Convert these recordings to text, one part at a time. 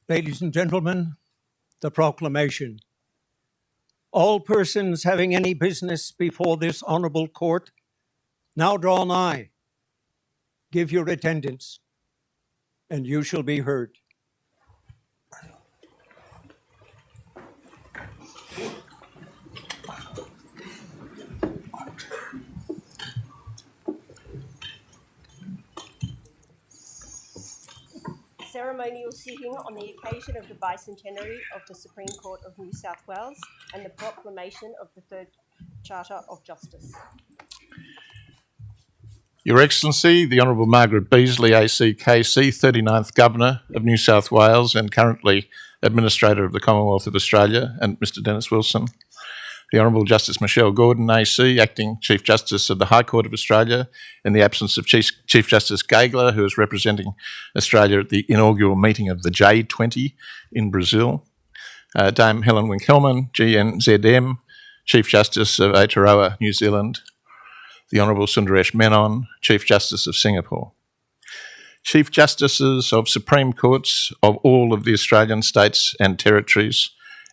Ladies and gentlemen, the proclamation. All persons having any business before this honorable court now draw nigh. Give your attendance, and you shall be heard. Ceremonial sitting on the occasion of the bicentenary of the Supreme Court of New South Wales and the proclamation of the Third Charter of Justice. Your Excellency, the Honourable Margaret Beasley, ACKC, 39th Governor of New South Wales and currently Administrator of the Commonwealth of Australia, and Mr Dennis Wilson. The Honourable Justice Michelle Gordon, AC, Acting Chief Justice of the High Court of Australia, in the absence of Chief Justice Gagler, who is representing Australia at the inaugural meeting of the J20 in Brazil. Dame Helen Winkelman, GNZM, Chief Justice of Aotearoa, New Zealand. The Honourable Sundaresh Menon, Chief Justice of Singapore. Chief Justices of Supreme Courts of all of the Australian states and territories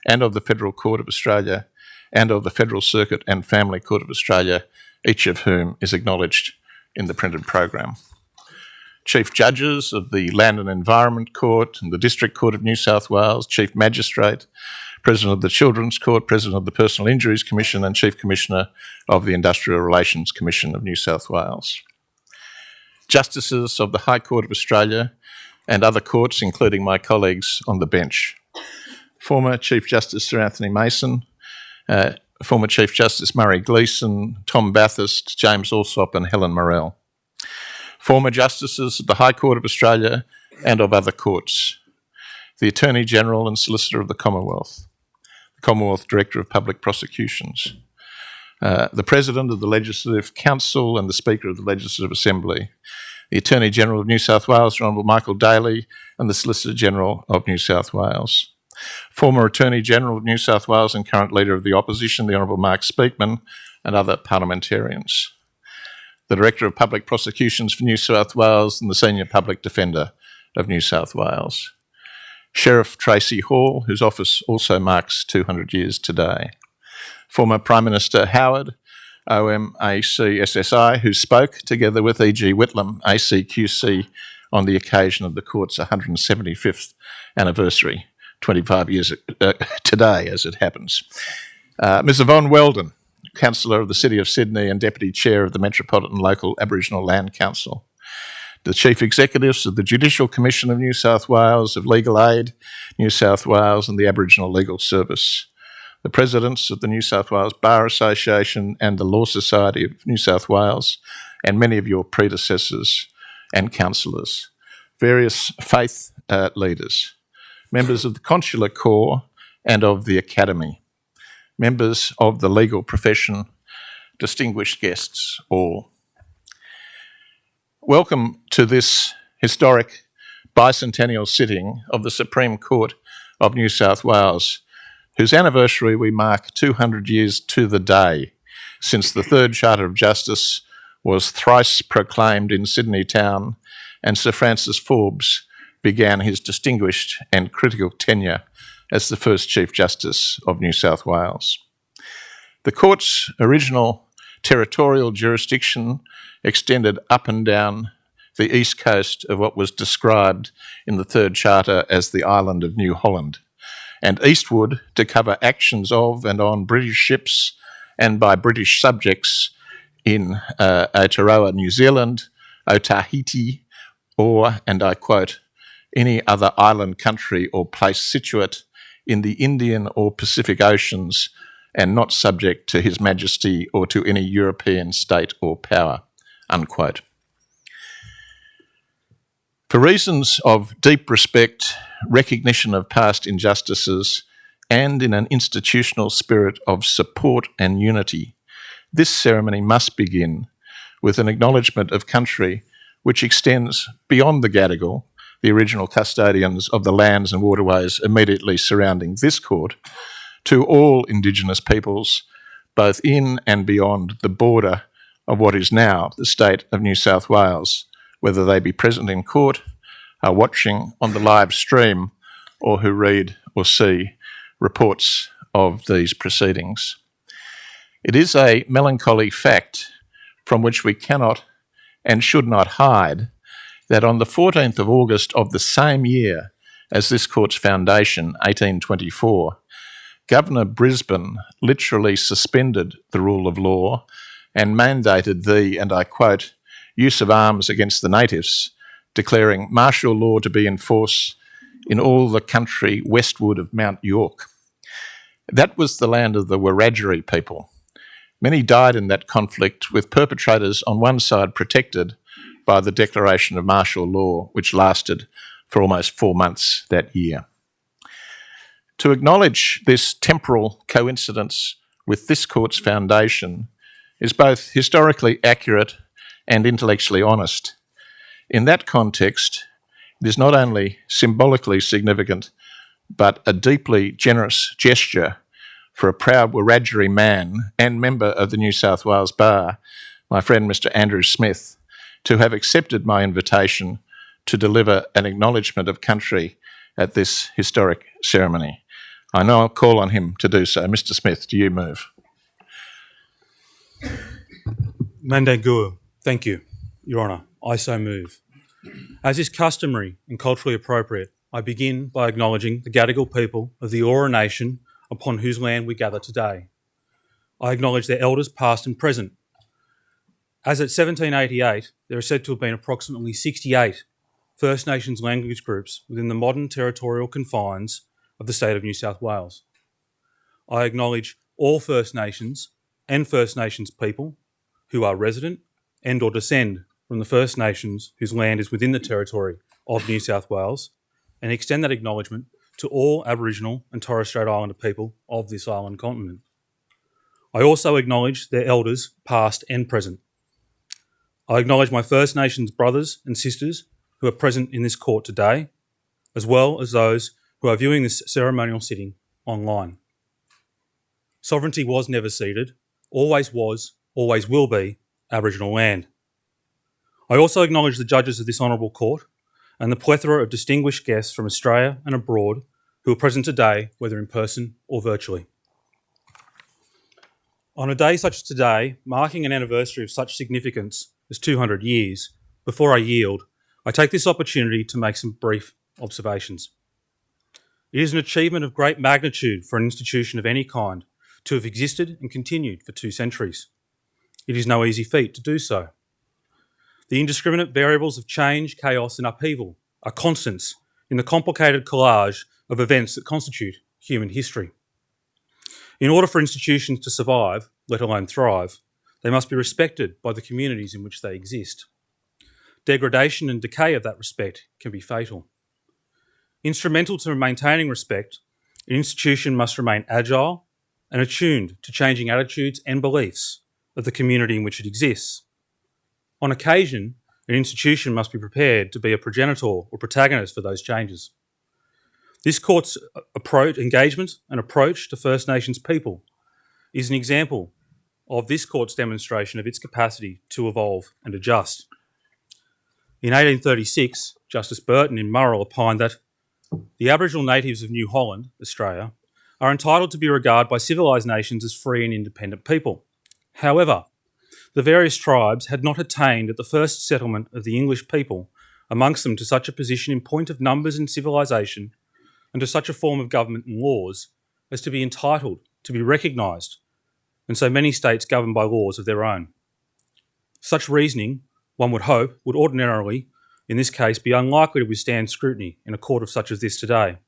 and of the Federal Court of Australia and of the Federal Circuit and Family Court of Australia, each of whom is acknowledged in the printed program. Chief Judges of the Land and Environment Court and the District Court of New South Wales, Chief Magistrate, President of the Children's Court, President of the Personal Injuries Commission and Chief Commissioner of the Industrial Relations Commission of New South Wales. Justices of the High Court of Australia and other courts, including my colleagues on the bench. Former Chief Justice Sir Anthony Mason, former Chief Justice Murray Gleeson, Tom Bathurst, James Allsop and Helen Morrell. Former Justices of the High Court of Australia and of other courts. The Attorney General and Solicitor of the Commonwealth. The Commonwealth Director of Public Prosecutions. The President of the Legislative Council and the Speaker of the Legislative Assembly. The Attorney General of New South Wales, Honourable Michael Daly, and the Solicitor General of New South Wales. Former Attorney General of New South Wales and current Leader of the Opposition, the Honourable Mark Speakman, and other parliamentarians. The Director of Public Prosecutions for New South Wales and the Senior Public Defender of New South Wales. Sheriff Tracy Hall, whose office also marks 200 years today. Former Prime Minister Howard, OMAC-SSI, who spoke together with E.G. Whitlam, ACQC, on the occasion of the Court's 175th anniversary, 25 years today, as it happens. Ms Yvonne Weldon, Councillor of the City of Sydney and Deputy Chair of the Metropolitan Local Aboriginal Land Council. The Chief Executives of the Judicial Commission of New South Wales, of Legal Aid, New South Wales and the Aboriginal Legal Service. The Presidents of the New South Wales Bar Association and the Law Society of New South Wales, and many of your predecessors and councillors. Various faith leaders. Members of the Consular Corps and of the Academy. Members of the legal profession, distinguished guests all. Welcome to this historic bicentennial sitting of the Supreme Court of New South Wales, whose anniversary we mark 200 years to the day since the Third Charter of Justice was thrice proclaimed in Sydney town and Sir Francis Forbes began his distinguished and critical tenure as the first Chief Justice of New South Wales. The Court's original territorial jurisdiction extended up and down the east coast of what was described in the Third Charter as the island of New Holland, and eastward to cover actions of and on British ships and by British subjects in Aotearoa, New Zealand, Otahiti, or, and I quote, any other island country or place situate in the Indian or Pacific Oceans and not subject to His Majesty or to any European state or power, unquote. For reasons of deep respect, recognition of past injustices, and in an institutional spirit of support and unity, this ceremony must begin with an acknowledgement of country which extends beyond the Gadigal, the original custodians of the lands and waterways immediately surrounding this court, to all Indigenous peoples, both in and beyond the border of what is now the state of New South Wales, whether they be present in court, are watching on the live stream, or who read or see reports of these proceedings. It is a melancholy fact from which we cannot and should not hide that on the 14th of August of the same year as this court's foundation, 1824, Governor Brisbane literally suspended the rule of law and mandated the, and I quote, use of arms against the natives, declaring martial law to be in force in all the country westward of Mount York. That was the land of the Wiradjuri people. Many died in that conflict, with perpetrators on one side protected by the declaration of martial law, which lasted for almost 4 months that year. To acknowledge this temporal coincidence with this court's foundation is both historically accurate and intellectually honest. In that context, it is not only symbolically significant, but a deeply generous gesture for a proud Wiradjuri man and member of the New South Wales Bar, my friend Mr. Andrew Smith, to have accepted my invitation to deliver an acknowledgement of country at this historic ceremony. I now call on him to do so. Mr. Smith, do you move? Mandangua, thank you, Your Honour. I so move. As is customary and culturally appropriate, I begin by acknowledging the Gadigal people of the Eora Nation upon whose land we gather today. I acknowledge their elders past and present. As at 1788, there are said to have been approximately 68 First Nations language groups within the modern territorial confines of the state of New South Wales. I acknowledge all First Nations and First Nations people who are resident and or descend from the First Nations whose land is within the territory of New South Wales, and extend that acknowledgement to all Aboriginal and Torres Strait Islander people of this island continent. I also acknowledge their elders, past and present. I acknowledge my First Nations brothers and sisters who are present in this court today, as well as those who are viewing this ceremonial sitting online. Sovereignty was never ceded, always was, always will be Aboriginal land. I also acknowledge the judges of this honourable court and the plethora of distinguished guests from Australia and abroad who are present today, whether in person or virtually. On a day such as today, marking an anniversary of such significance as 200 years, before I yield, I take this opportunity to make some brief observations. It is an achievement of great magnitude for an institution of any kind to have existed and continued for 2 centuries. It is no easy feat to do so. The indiscriminate variables of change, chaos and upheaval are constants in the complicated collage of events that constitute human history. In order for institutions to survive, let alone thrive, they must be respected by the communities in which they exist. Degradation and decay of that respect can be fatal. Instrumental to maintaining respect, an institution must remain agile and attuned to changing attitudes and beliefs of the community in which it exists. On occasion, an institution must be prepared to be a progenitor or protagonist for those changes. This court's engagement and approach to First Nations people is an example of this court's demonstration of its capacity to evolve and adjust. In 1836, Justice Burton in Murrell opined that the Aboriginal natives of New Holland, Australia, are entitled to be regarded by civilised nations as free and independent people. However, the various tribes had not attained at the first settlement of the English people amongst them to such a position in point of numbers and civilisation, and to such a form of government and laws as to be entitled to be recognised, and so many states governed by laws of their own. Such reasoning, one would hope, would ordinarily, in this case, be unlikely to withstand scrutiny in a court of such as this today.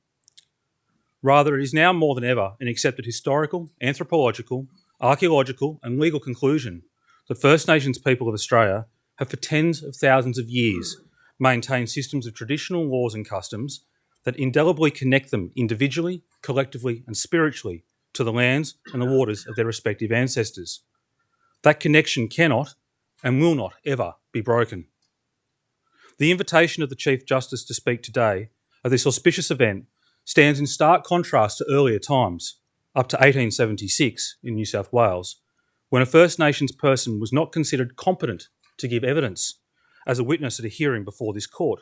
Rather, it is now more than ever an accepted historical, anthropological, archaeological and legal conclusion that First Nations people of Australia have for tens of thousands of years maintained systems of traditional laws and customs that indelibly connect them individually, collectively and spiritually to the lands and the waters of their respective ancestors. That connection cannot and will not ever be broken. The invitation of the Chief Justice to speak today at this auspicious event stands in stark contrast to earlier times, up to 1876 in New South Wales, when a First Nations person was not considered competent to give evidence as a witness at a hearing before this court.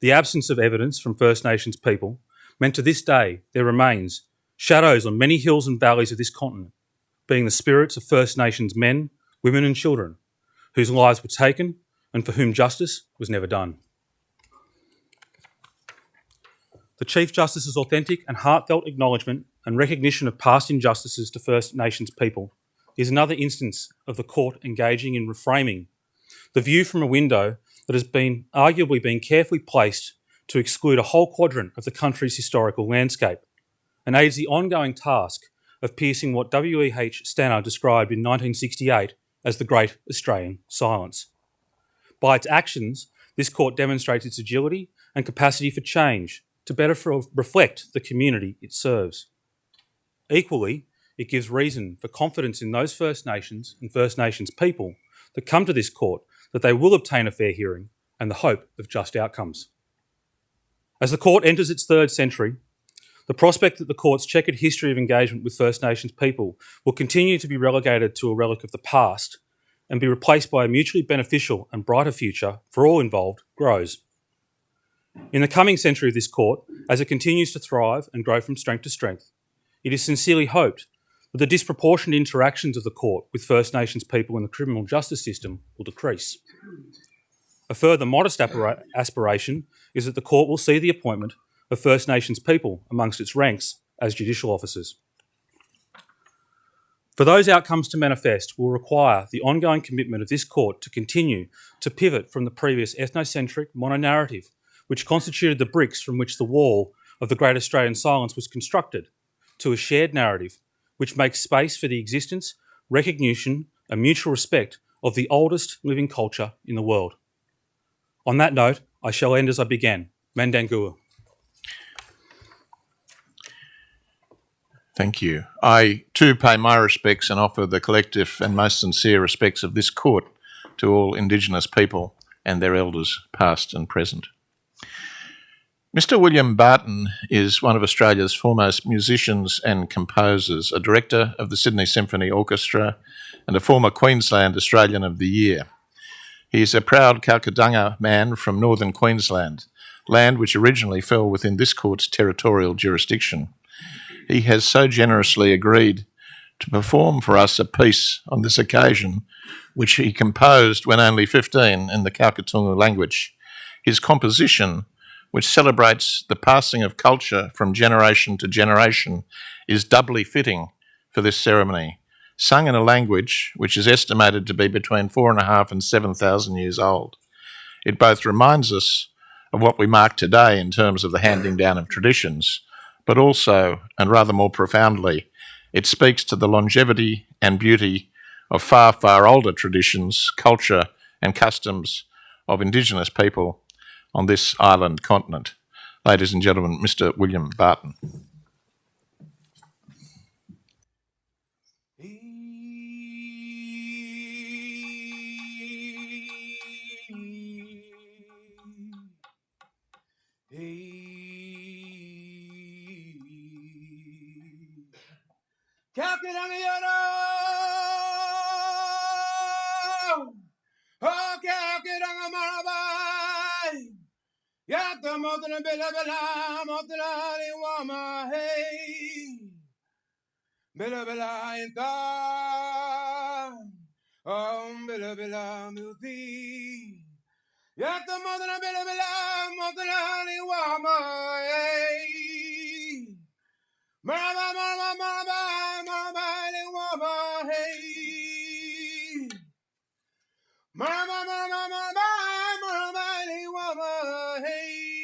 The absence of evidence from First Nations people meant to this day there remains shadows on many hills and valleys of this continent, being the spirits of First Nations men, women and children, whose lives were taken and for whom justice was never done. The Chief Justice's authentic and heartfelt acknowledgement and recognition of past injustices to First Nations people is another instance of the court engaging in reframing the view from a window that has been arguably been carefully placed to exclude a whole quadrant of the country's historical landscape, and aids the ongoing task of piercing what W.E.H. Stanner described in 1968 as the Great Australian Silence. By its actions, this court demonstrates its agility and capacity for change to better reflect the community it serves. Equally, it gives reason for confidence in those First Nations and First Nations people that come to this court that they will obtain a fair hearing and the hope of just outcomes. As the court enters its third century, the prospect that the court's checkered history of engagement with First Nations people will continue to be relegated to a relic of the past and be replaced by a mutually beneficial and brighter future for all involved grows. In the coming century of this court, as it continues to thrive and grow from strength to strength, it is sincerely hoped that the disproportionate interactions of the court with First Nations people in the criminal justice system will decrease. A further modest aspiration is that the court will see the appointment of First Nations people amongst its ranks as judicial officers. For those outcomes to manifest will require the ongoing commitment of this court to continue to pivot from the previous ethnocentric mono-narrative which constituted the bricks from which the wall of the Great Australian Silence was constructed, to a shared narrative which makes space for the existence, recognition and mutual respect of the oldest living culture in the world. On that note, I shall end as I began. Mandangua. Thank you. I too pay my respects and offer the collective and most sincere respects of this court to all Indigenous people and their elders, past and present. Mr. William Barton is one of Australia's foremost musicians and composers, a director of the Sydney Symphony Orchestra and a former Queensland Australian of the Year. He is a proud Kalkadunga man from northern Queensland, land which originally fell within this court's territorial jurisdiction. He has so generously agreed to perform for us a piece on this occasion, which he composed when only 15 in the Kalkatungu language. His composition, which celebrates the passing of culture from generation to generation, is doubly fitting for this ceremony, sung in a language which is estimated to be between 4,500 and 7,000 years old. It both reminds us of what we mark today in terms of the handing down of traditions, but also, and rather more profoundly, it speaks to the longevity and beauty of far, far older traditions, culture and customs of Indigenous people on this island continent. Ladies and gentlemen, Mr. William Barton. Yatta motna bela bela motna ni wama hey bela bela inta bela bela muti Yatta motna bela motna ni wama hey Mama mama mama mama ni wama hey Mama mama mama mama ni wama hey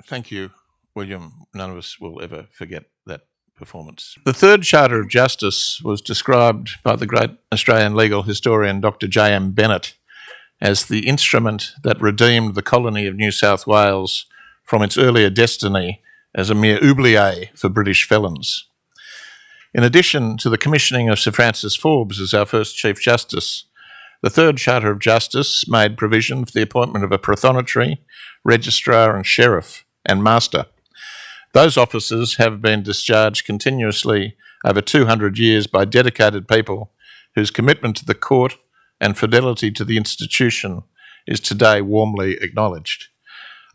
Thank you, William. None of us will ever forget that performance. The third Charter of Justice was described by the great Australian legal historian Dr. J.M. Bennett as the instrument that redeemed the colony of New South Wales from its earlier destiny as a mere oubliette for British felons. In addition to the commissioning of Sir Francis Forbes as our first Chief Justice, the Third Charter of Justice made provision for the appointment of a Prothonotary, Registrar and Sheriff and Master. Those officers have been discharged continuously over 200 years by dedicated people whose commitment to the court and fidelity to the institution is today warmly acknowledged.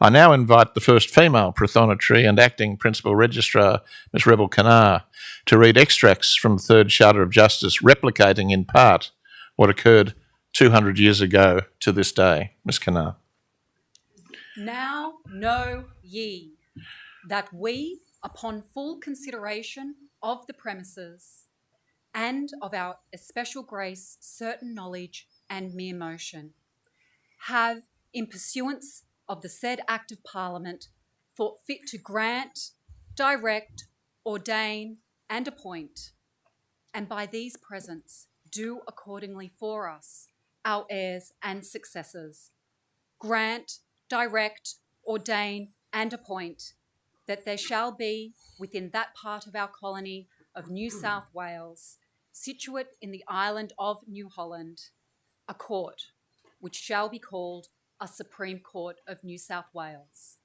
I now invite the first female Prothonotary and Acting Principal Registrar, Ms Rebel Kanar, to read extracts from the Third Charter of Justice, replicating in part what occurred 200 years ago to this day. Ms Kanar. Now know ye that we, upon full consideration of the premises and of our especial grace, certain knowledge and mere motion, have, in pursuance of the said Act of Parliament, thought fit to grant, direct, ordain, and appoint, and by these presents do accordingly for us, our heirs and successors, grant, direct, ordain, and appoint, that there shall be within that part of our colony of New South Wales, situate in the island of New Holland, a court which shall be called a Supreme Court of New South Wales.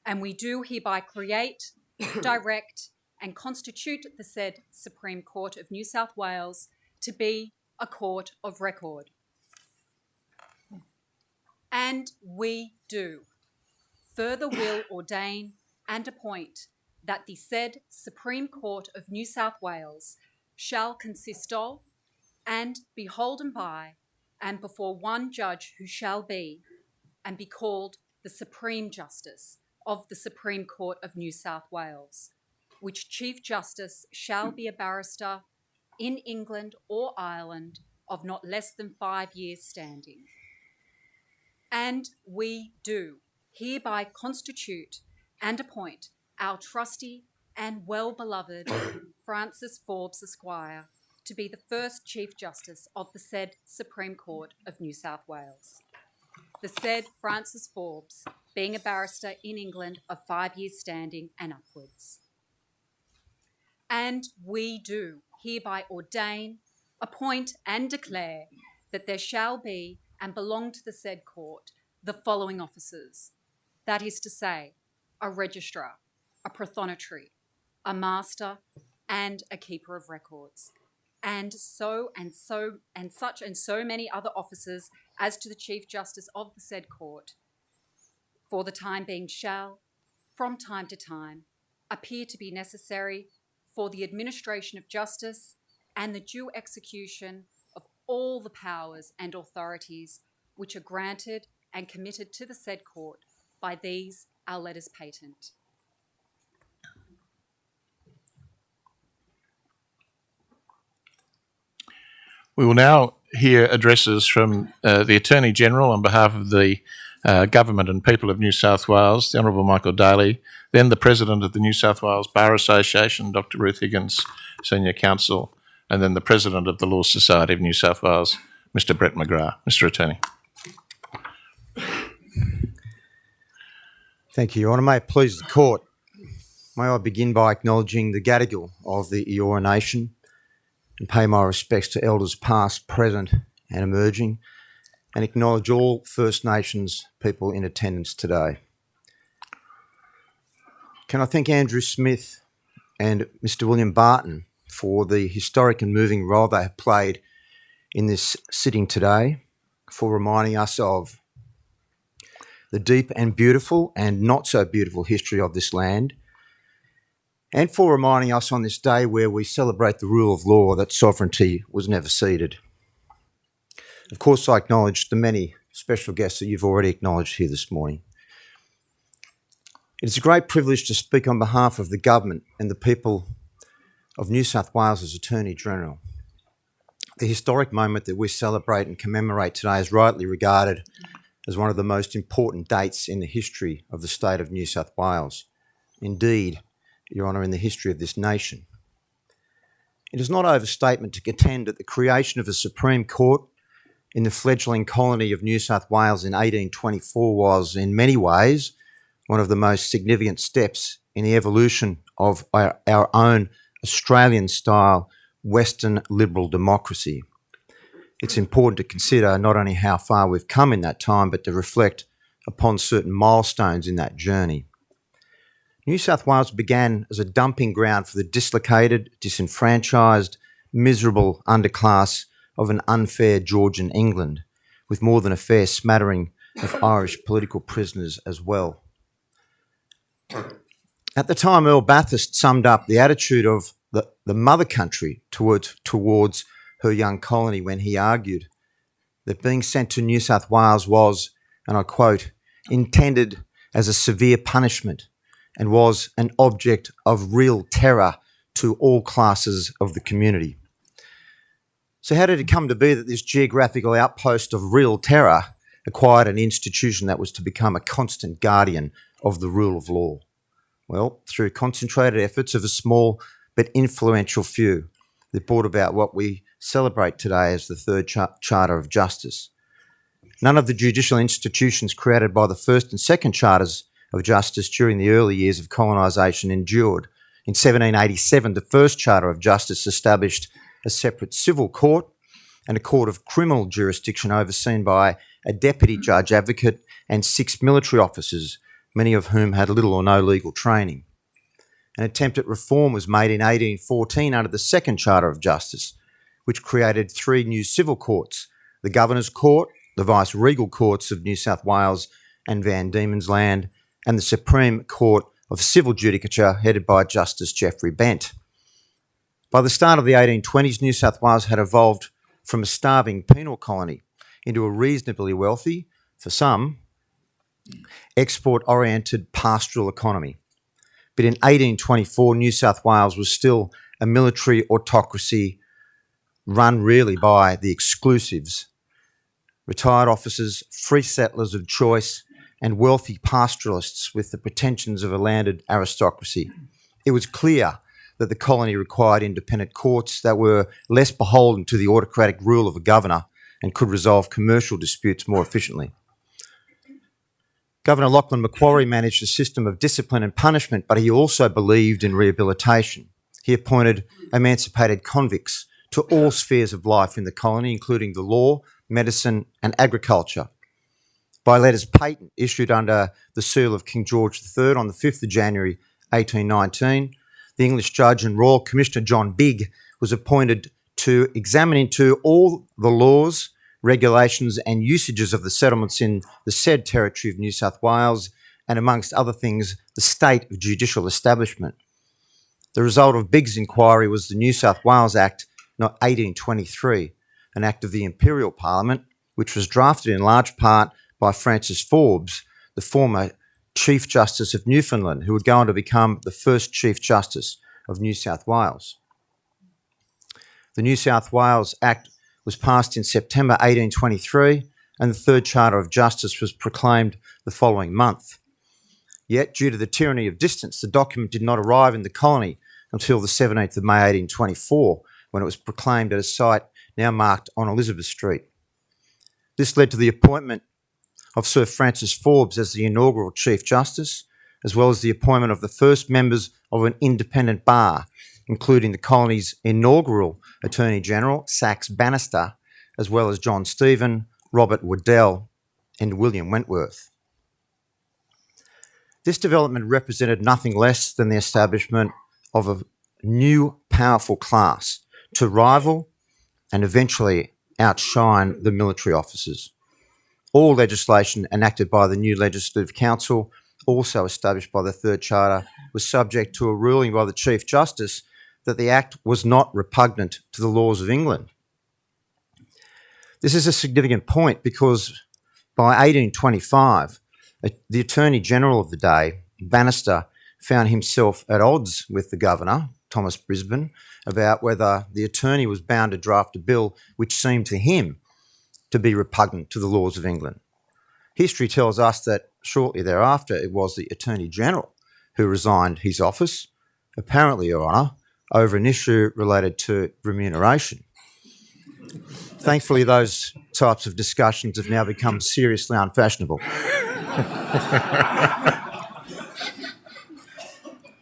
And we do hereby create, direct, and constitute the said Supreme Court of New South Wales to be a court of record. And we do further will ordain and appoint that the said Supreme Court of New South Wales shall consist of and be holden by and before one judge who shall be and be called the Supreme Justice of the Supreme Court of New South Wales, which Chief Justice shall be a barrister in England or Ireland of not less than 5 years' standing. And we do hereby constitute and appoint our trusty and well-beloved Francis Forbes Esquire to be the first Chief Justice of the said Supreme Court of New South Wales. The said Francis Forbes being a barrister in England of 5 years' standing and upwards. And we do hereby ordain, appoint and declare that there shall be and belong to the said court the following officers, that is to say, a registrar, a prothonotary, a master, and a keeper of records, and so many other officers as to the Chief Justice of the said court, for the time being shall, from time to time, appear to be necessary for the administration of justice and the due execution of all the powers and authorities which are granted and committed to the said court by these our letters patent. We will now hear addresses from the Attorney-General on behalf of the Government and People of New South Wales, the Honourable Michael Daly, then the President of the New South Wales Bar Association, Dr Ruth Higgins, Senior Counsel, and then the President of the Law Society of New South Wales, Mr Brett McGrath. Mr Attorney. Thank you, Your Honour. May it please the Court, may I begin by acknowledging the Gadigal of the Eora Nation and pay my respects to Elders past, present and emerging, and acknowledge all First Nations people in attendance today. Can I thank Andrew Smith and Mr William Barton for the historic and moving role they have played in this sitting today, for reminding us of the deep and beautiful and not so beautiful history of this land, and for reminding us on this day where we celebrate the rule of law that sovereignty was never ceded. Of course, I acknowledge the many special guests that you've already acknowledged here this morning. It is a great privilege to speak on behalf of the government and the people of New South Wales as Attorney-General. The historic moment that we celebrate and commemorate today is rightly regarded as one of the most important dates in the history of the state of New South Wales. Indeed, Your Honour, in the history of this nation. It is not overstatement to contend that the creation of a Supreme Court in the fledgling colony of New South Wales in 1824 was, in many ways, one of the most significant steps in the evolution of our own Australian-style Western liberal democracy. It's important to consider not only how far we've come in that time, but to reflect upon certain milestones in that journey. New South Wales began as a dumping ground for the dislocated, disenfranchised, miserable underclass of an unfair Georgian England, with more than a fair smattering of Irish political prisoners as well. At the time, Earl Bathurst summed up the attitude of the mother country towards her young colony when he argued that being sent to New South Wales was, and I quote, intended as a severe punishment and was an object of real terror to all classes of the community. So how did it come to be that this geographical outpost of real terror acquired an institution that was to become a constant guardian of the rule of law? Well, through concentrated efforts of a small but influential few that brought about what we celebrate today as the Third Charter of Justice. None of the judicial institutions created by the First and Second Charters of Justice during the early years of colonisation endured. In 1787, the First Charter of Justice established a separate civil court and a court of criminal jurisdiction overseen by a deputy judge advocate and 6 military officers, many of whom had little or no legal training. An attempt at reform was made in 1814 under the Second Charter of Justice, which created 3 new civil courts, the Governor's Court, the Vice-Regal Courts of New South Wales and Van Diemen's Land, and the Supreme Court of Civil Judicature headed by Justice Geoffrey Bent. By the start of the 1820s, New South Wales had evolved from a starving penal colony into a reasonably wealthy, for some, export-oriented pastoral economy. But in 1824, New South Wales was still a military autocracy run really by the exclusives, retired officers, free settlers of choice, and wealthy pastoralists with the pretensions of a landed aristocracy. It was clear that the colony required independent courts that were less beholden to the autocratic rule of a governor and could resolve commercial disputes more efficiently. Governor Lachlan Macquarie managed a system of discipline and punishment, but he also believed in rehabilitation. He appointed emancipated convicts to all spheres of life in the colony, including the law, medicine, and agriculture. By letters patent issued under the seal of King George III on the 5th of January 1819, the English judge and Royal Commissioner John Bigg was appointed to examine into all the laws, regulations and usages of the settlements in the said territory of New South Wales and, amongst other things, the state of judicial establishment. The result of Bigg's inquiry was the New South Wales Act 1823, an act of the Imperial Parliament, which was drafted in large part by Francis Forbes, the former Chief Justice of Newfoundland, who would go on to become the first Chief Justice of New South Wales. The New South Wales Act was passed in September 1823, and the Third Charter of Justice was proclaimed the following month. Yet, due to the tyranny of distance, the document did not arrive in the colony until the 17th of May 1824, when it was proclaimed at a site now marked on Elizabeth Street. This led to the appointment of Sir Francis Forbes as the inaugural Chief Justice, as well as the appointment of the first members of an independent bar, including the colony's inaugural Attorney General, Sax Bannister, as well as John Stephen, Robert Waddell, and William Wentworth. This development represented nothing less than the establishment of a new powerful class to rival and eventually outshine the military officers. All legislation enacted by the new Legislative Council, also established by the Third Charter, was subject to a ruling by the Chief Justice that the Act was not repugnant to the laws of England. This is a significant point because by 1825, the Attorney General of the day, Bannister, found himself at odds with the Governor, Thomas Brisbane, about whether the attorney was bound to draft a bill which seemed to him to be repugnant to the laws of England. History tells us that shortly thereafter it was the Attorney-General who resigned his office, apparently, Your Honour, over an issue related to remuneration. Thankfully, those types of discussions have now become seriously unfashionable.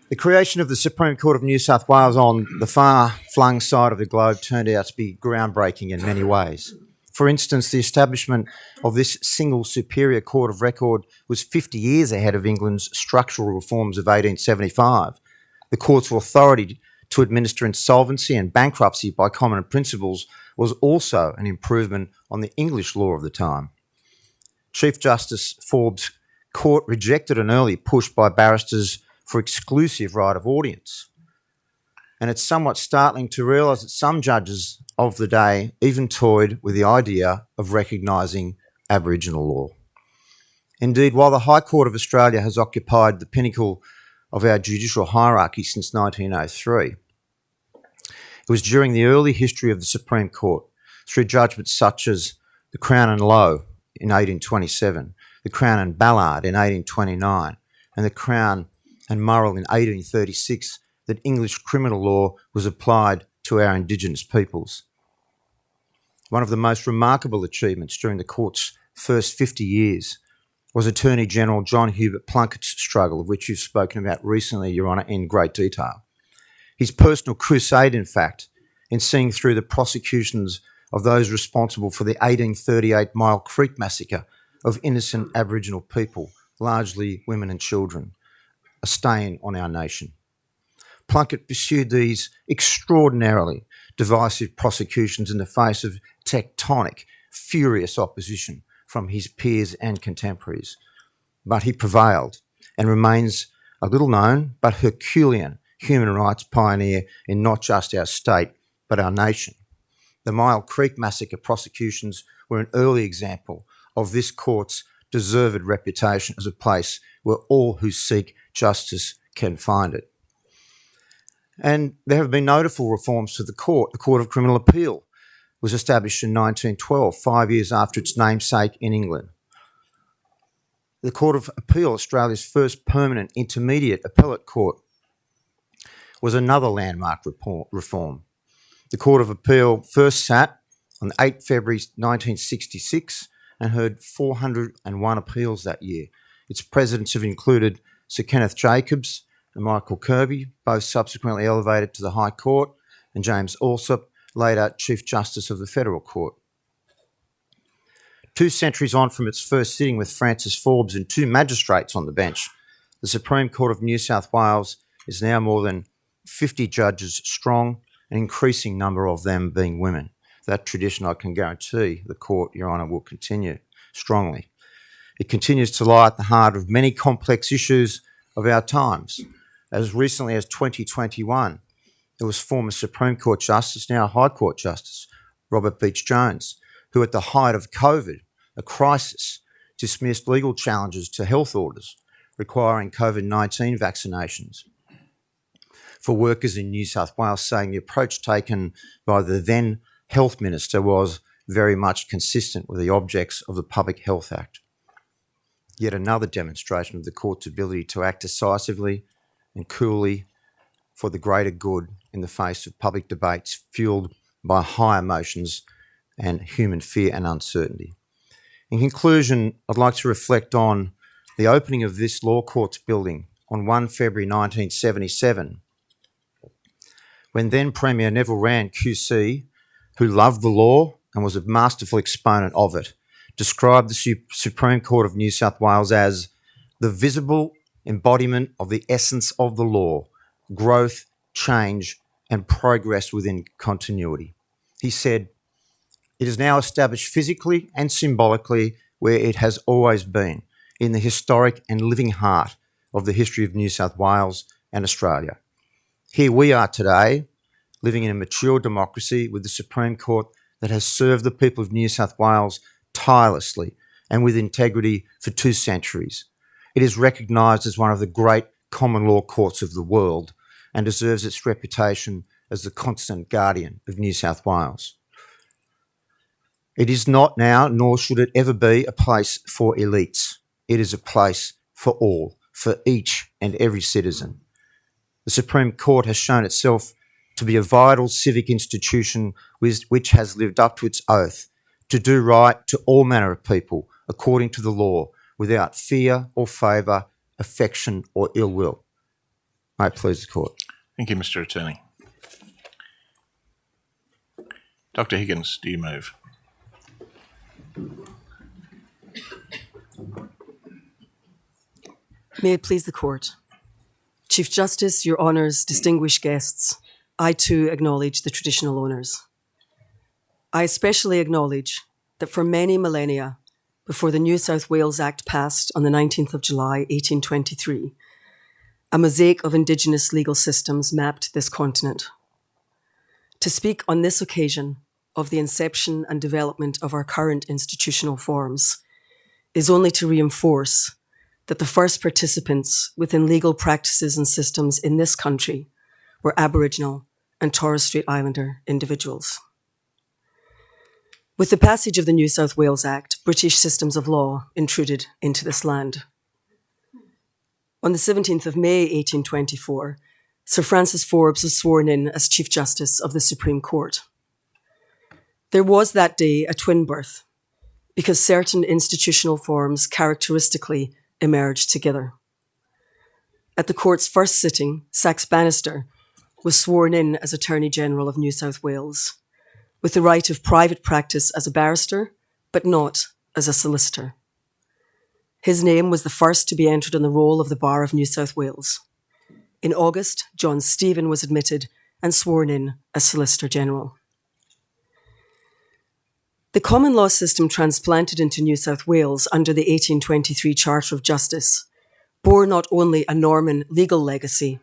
The creation of the Supreme Court of New South Wales on the far-flung side of the globe turned out to be groundbreaking in many ways. For instance, the establishment of this single superior court of record was 50 years ahead of England's structural reforms of 1875. The court's authority to administer insolvency and bankruptcy by common principles was also an improvement on the English law of the time. Chief Justice Forbes' court rejected an early push by barristers for exclusive right of audience. And it's somewhat startling to realise that some judges of the day even toyed with the idea of recognising Aboriginal law. Indeed, while the High Court of Australia has occupied the pinnacle of our judicial hierarchy since 1903, it was during the early history of the Supreme Court, through judgments such as the Crown and Lowe in 1827, the Crown and Ballard in 1829, and the Crown and Murrell in 1836, that English criminal law was applied to our Indigenous peoples. One of the most remarkable achievements during the court's first 50 years was Attorney-General John Hubert Plunkett's struggle, of which you've spoken about recently, Your Honour, in great detail. His personal crusade, in fact, in seeing through the prosecutions of those responsible for the 1838 Mile Creek massacre of innocent Aboriginal people, largely women and children, a stain on our nation. Plunkett pursued these extraordinarily divisive prosecutions in the face of tectonic, furious opposition from his peers and contemporaries. But he prevailed and remains a little known but Herculean human rights pioneer in not just our state but our nation. The Mile Creek massacre prosecutions were an early example of this court's deserved reputation as a place where all who seek justice can find it. And there have been notable reforms to the court. The Court of Criminal Appeal was established in 1912, 5 years after its namesake in England. The Court of Appeal, Australia's first permanent intermediate appellate court, was another landmark reform. The Court of Appeal first sat on 8 February 1966 and heard 401 appeals that year. Its presidents have included Sir Kenneth Jacobs and Michael Kirby, both subsequently elevated to the High Court, and James Alsop, later Chief Justice of the Federal Court. 2 centuries on from its first sitting with Francis Forbes and 2 magistrates on the bench, the Supreme Court of New South Wales is now more than 50 judges strong, an increasing number of them being women. That tradition, I can guarantee the Court, Your Honour, will continue strongly. It continues to lie at the heart of many complex issues of our times. As recently as 2021, there was former Supreme Court Justice, now High Court Justice, Robert Beach-Jones, who at the height of COVID, a crisis, dismissed legal challenges to health orders requiring COVID-19 vaccinations for workers in New South Wales, saying the approach taken by the then Health Minister was very much consistent with the objects of the Public Health Act. Yet another demonstration of the court's ability to act decisively and coolly for the greater good in the face of public debates fuelled by high emotions and human fear and uncertainty. In conclusion, I'd like to reflect on the opening of this Law Courts building on 1 February 1977, when then Premier Neville Wran QC, who loved the law and was a masterful exponent of it, described the Supreme Court of New South Wales as the visible embodiment of the essence of the law, growth, change, and progress within continuity. He said, "It is now established physically and symbolically where it has always been, in the historic and living heart of the history of New South Wales and Australia. Here we are today, living in a mature democracy with the Supreme Court that has served the people of New South Wales tirelessly and with integrity for 2 centuries. It is recognised as one of the great common law courts of the world and deserves its reputation as the constant guardian of New South Wales. It is not now, nor should it ever be, a place for elites. It is a place for all, for each and every citizen. The Supreme Court has shown itself to be a vital civic institution which has lived up to its oath to do right to all manner of people according to the law, without fear or favour, affection or ill will. May it please the Court. Thank you, Mr. Attorney. Dr. Higgins, do you move? May it please the Court. Chief Justice, Your Honours, distinguished guests, I too acknowledge the traditional owners. I especially acknowledge that for many millennia before the New South Wales Act passed on the 19th of July 1823, a mosaic of Indigenous legal systems mapped this continent. To speak on this occasion of the inception and development of our current institutional forms is only to reinforce that the first participants within legal practices and systems in this country were Aboriginal and Torres Strait Islander individuals. With the passage of the New South Wales Act, British systems of law intruded into this land. On the 17th of May 1824, Sir Francis Forbes was sworn in as Chief Justice of the Supreme Court. There was that day a twin birth, because certain institutional forms characteristically emerged together. At the court's first sitting, Sax Bannister was sworn in as Attorney General of New South Wales, with the right of private practice as a barrister, but not as a solicitor. His name was the first to be entered on the roll of the Bar of New South Wales. In August, John Stephen was admitted and sworn in as Solicitor General. The common law system transplanted into New South Wales under the 1823 Charter of Justice bore not only a Norman legal legacy,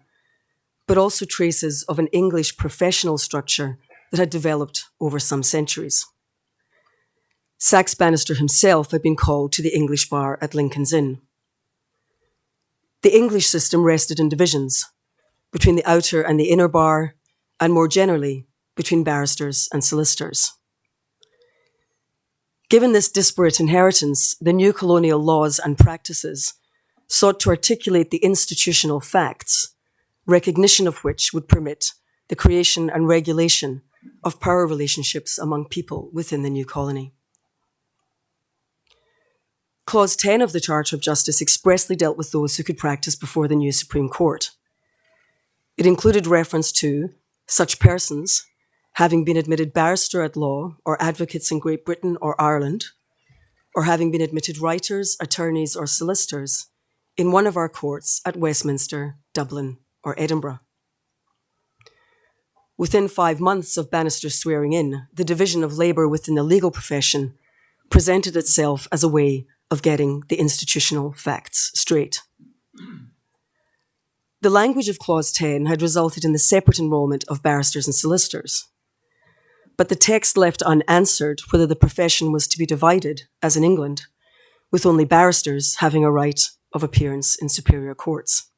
but also traces of an English professional structure that had developed over some centuries. Sax Bannister himself had been called to the English bar at Lincoln's Inn. The English system rested in divisions between the outer and the inner bar, and more generally, between barristers and solicitors. Given this disparate inheritance, the new colonial laws and practices sought to articulate the institutional facts, recognition of which would permit the creation and regulation of power relationships among people within the new colony. Clause 10 of the Charter of Justice expressly dealt with those who could practice before the new Supreme Court. It included reference to such persons having been admitted barrister at law or advocates in Great Britain or Ireland, or having been admitted writers, attorneys, or solicitors in one of our courts at Westminster, Dublin, or Edinburgh. Within 5 months of Bannister's swearing in, the division of labour within the legal profession presented itself as a way of getting the institutional facts straight. The language of Clause 10 had resulted in the separate enrolment of barristers and solicitors, but the text left unanswered whether the profession was to be divided, as in England, with only barristers having a right of appearance in superior courts.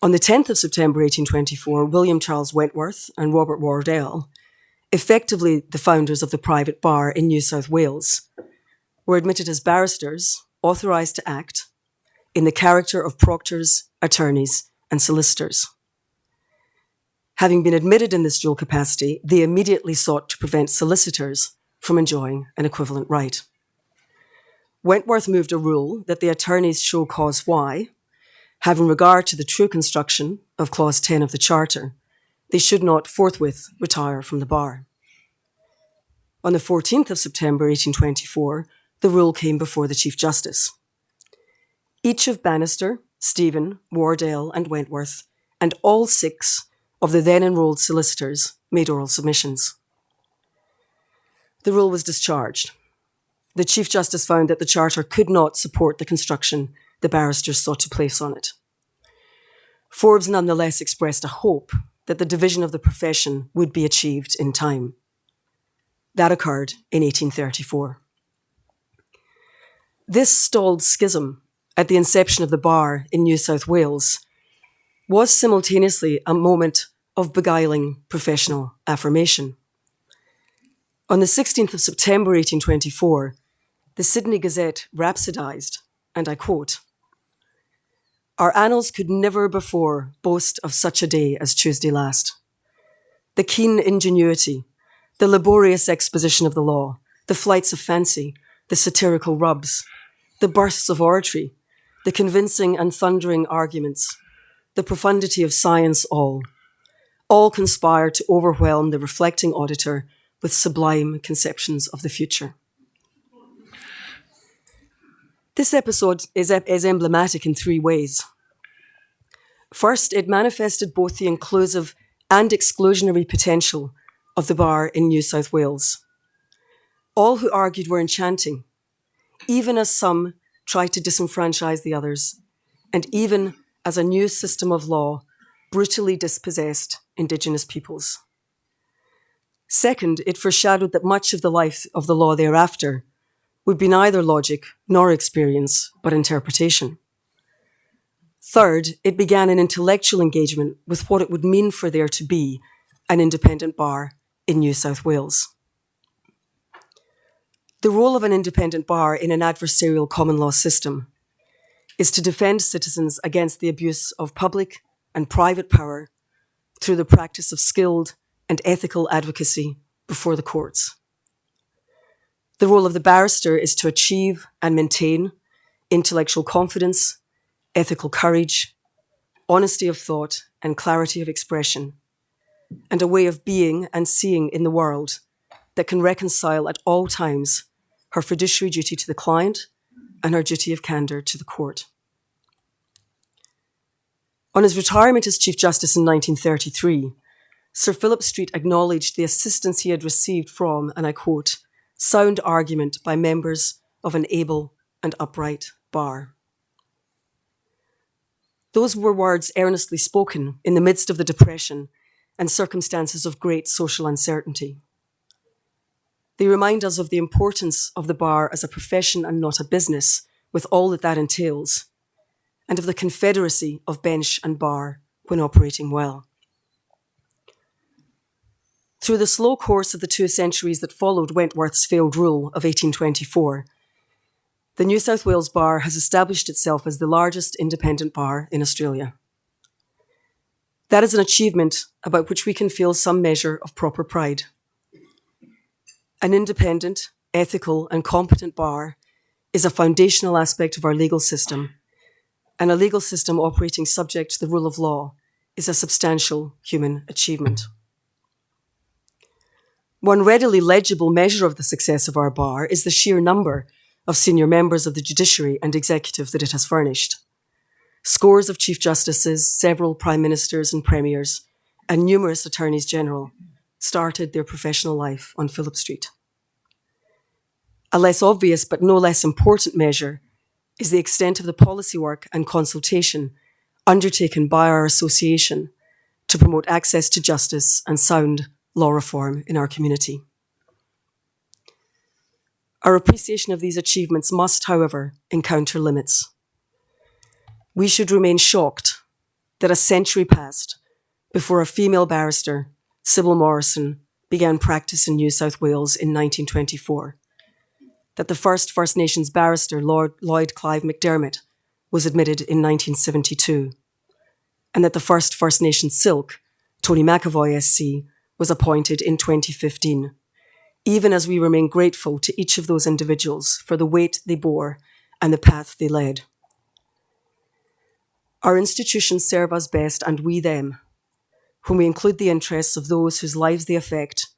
On the 10th of September 1824, William Charles Wentworth and Robert Wardell, effectively the founders of the private bar in New South Wales, were admitted as barristers authorised to act in the character of proctors, attorneys, and solicitors. Having been admitted in this dual capacity, they immediately sought to prevent solicitors from enjoying an equivalent right. Wentworth moved a rule that the attorneys show cause why, having regard to the true construction of Clause 10 of the Charter, they should not forthwith retire from the bar. On the 14th of September 1824, the rule came before the Chief Justice. Each of Bannister, Stephen, Wardell, and Wentworth, and all 6 of the then enrolled solicitors made oral submissions. The rule was discharged. The Chief Justice found that the Charter could not support the construction the barristers sought to place on it. Forbes nonetheless expressed a hope that the division of the profession would be achieved in time. That occurred in 1834. This stalled schism at the inception of the bar in New South Wales was simultaneously a moment of beguiling professional affirmation. On the 16th of September 1824, the Sydney Gazette rhapsodised, and I quote, "Our annals could never before boast of such a day as Tuesday last. The keen ingenuity, the laborious exposition of the law, the flights of fancy, the satirical rubs, the bursts of oratory, the convincing and thundering arguments, the profundity of science, all conspire to overwhelm the reflecting auditor with sublime conceptions of the future." This episode is emblematic in three ways. First, it manifested both the inclusive and exclusionary potential of the bar in New South Wales. All who argued were enchanting, even as some tried to disenfranchise the others, and even as a new system of law brutally dispossessed Indigenous peoples. Second, it foreshadowed that much of the life of the law thereafter would be neither logic nor experience, but interpretation. Third, it began an intellectual engagement with what it would mean for there to be an independent bar in New South Wales. The role of an independent bar in an adversarial common law system is to defend citizens against the abuse of public and private power through the practice of skilled and ethical advocacy before the courts. The role of the barrister is to achieve and maintain intellectual confidence, ethical courage, honesty of thought, and clarity of expression, and a way of being and seeing in the world that can reconcile at all times her fiduciary duty to the client and her duty of candour to the court. On his retirement as Chief Justice in 1933, Sir Philip Street acknowledged the assistance he had received from, and I quote, "sound argument by members of an able and upright bar." Those were words earnestly spoken in the midst of the Depression and circumstances of great social uncertainty. They remind us of the importance of the bar as a profession and not a business, with all that that entails, and of the confederacy of bench and bar when operating well. Through the slow course of the 2 centuries that followed Wentworth's failed rule of 1824, the New South Wales Bar has established itself as the largest independent bar in Australia. That is an achievement about which we can feel some measure of proper pride. An independent, ethical, and competent bar is a foundational aspect of our legal system, and a legal system operating subject to the rule of law is a substantial human achievement. One readily legible measure of the success of our bar is the sheer number of senior members of the judiciary and executive that it has furnished. Scores of Chief Justices, several Prime Ministers and Premiers, and numerous Attorneys General started their professional life on Phillip Street. A less obvious but no less important measure is the extent of the policy work and consultation undertaken by our association to promote access to justice and sound law reform in our community. Our appreciation of these achievements must, however, encounter limits. We should remain shocked that a century passed before a female barrister, Sybil Morrison, began practice in New South Wales in 1924, that the first First Nations barrister, Lloyd Clive McDermott, was admitted in 1972, and that the first First Nation silk, Tony McAvoy SC, was appointed in 2015, even as we remain grateful to each of those individuals for the weight they bore and the path they led. Our institutions serve us best, and we them, when we include the interests of those whose lives they affect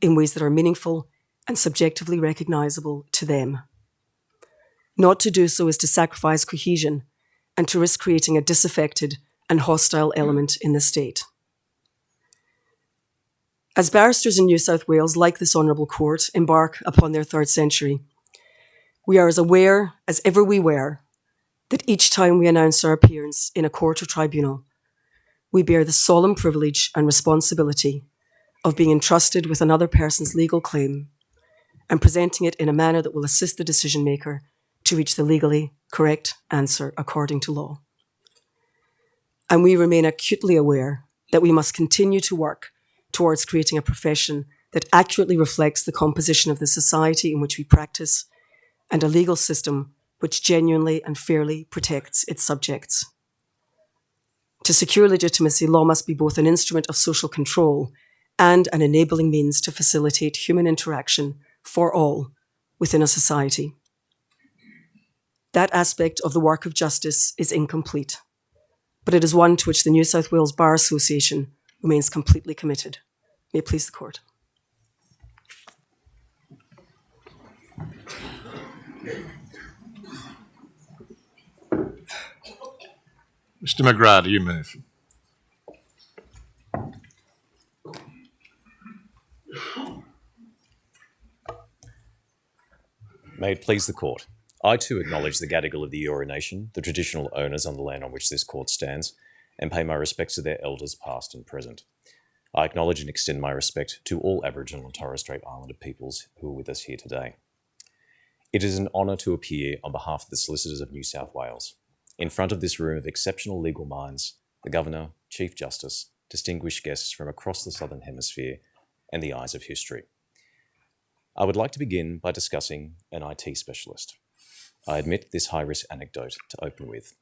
in ways that are meaningful and subjectively recognisable to them. Not to do so is to sacrifice cohesion and to risk creating a disaffected and hostile element in the state. As barristers in New South Wales, like this Honourable Court, embark upon their 3rd century, we are as aware as ever we were that each time we announce our appearance in a court or tribunal, we bear the solemn privilege and responsibility of being entrusted with another person's legal claim and presenting it in a manner that will assist the decision maker to reach the legally correct answer according to law. And we remain acutely aware that we must continue to work towards creating a profession that accurately reflects the composition of the society in which we practice, and a legal system which genuinely and fairly protects its subjects. To secure legitimacy, law must be both an instrument of social control and an enabling means to facilitate human interaction for all within a society. That aspect of the work of justice is incomplete, but it is one to which the New South Wales Bar Association remains completely committed. May it please the Court. Mr McGrath, do you move? May it please the Court. I too acknowledge the Gadigal of the Eora Nation, the traditional owners on the land on which this Court stands, and pay my respects to their elders past and present. I acknowledge and extend my respect to all Aboriginal and Torres Strait Islander peoples who are with us here today. It is an honour to appear on behalf of the Solicitors of New South Wales, in front of this room of exceptional legal minds, the Governor, Chief Justice, distinguished guests from across the Southern Hemisphere, and the eyes of history. I would like to begin by discussing an IT specialist. I admit this high-risk anecdote to open with.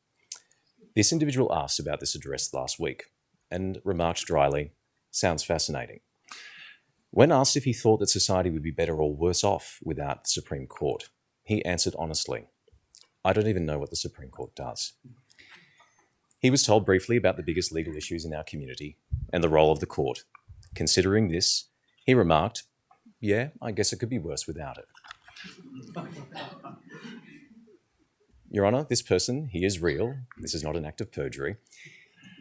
This individual asked about this address last week and remarked dryly, "Sounds fascinating." When asked if he thought that society would be better or worse off without the Supreme Court, he answered honestly, "I don't even know what the Supreme Court does." He was told briefly about the biggest legal issues in our community and the role of the court. Considering this, he remarked, "Yeah, I guess it could be worse without it." Your Honour, this person, he is real. This is not an act of perjury.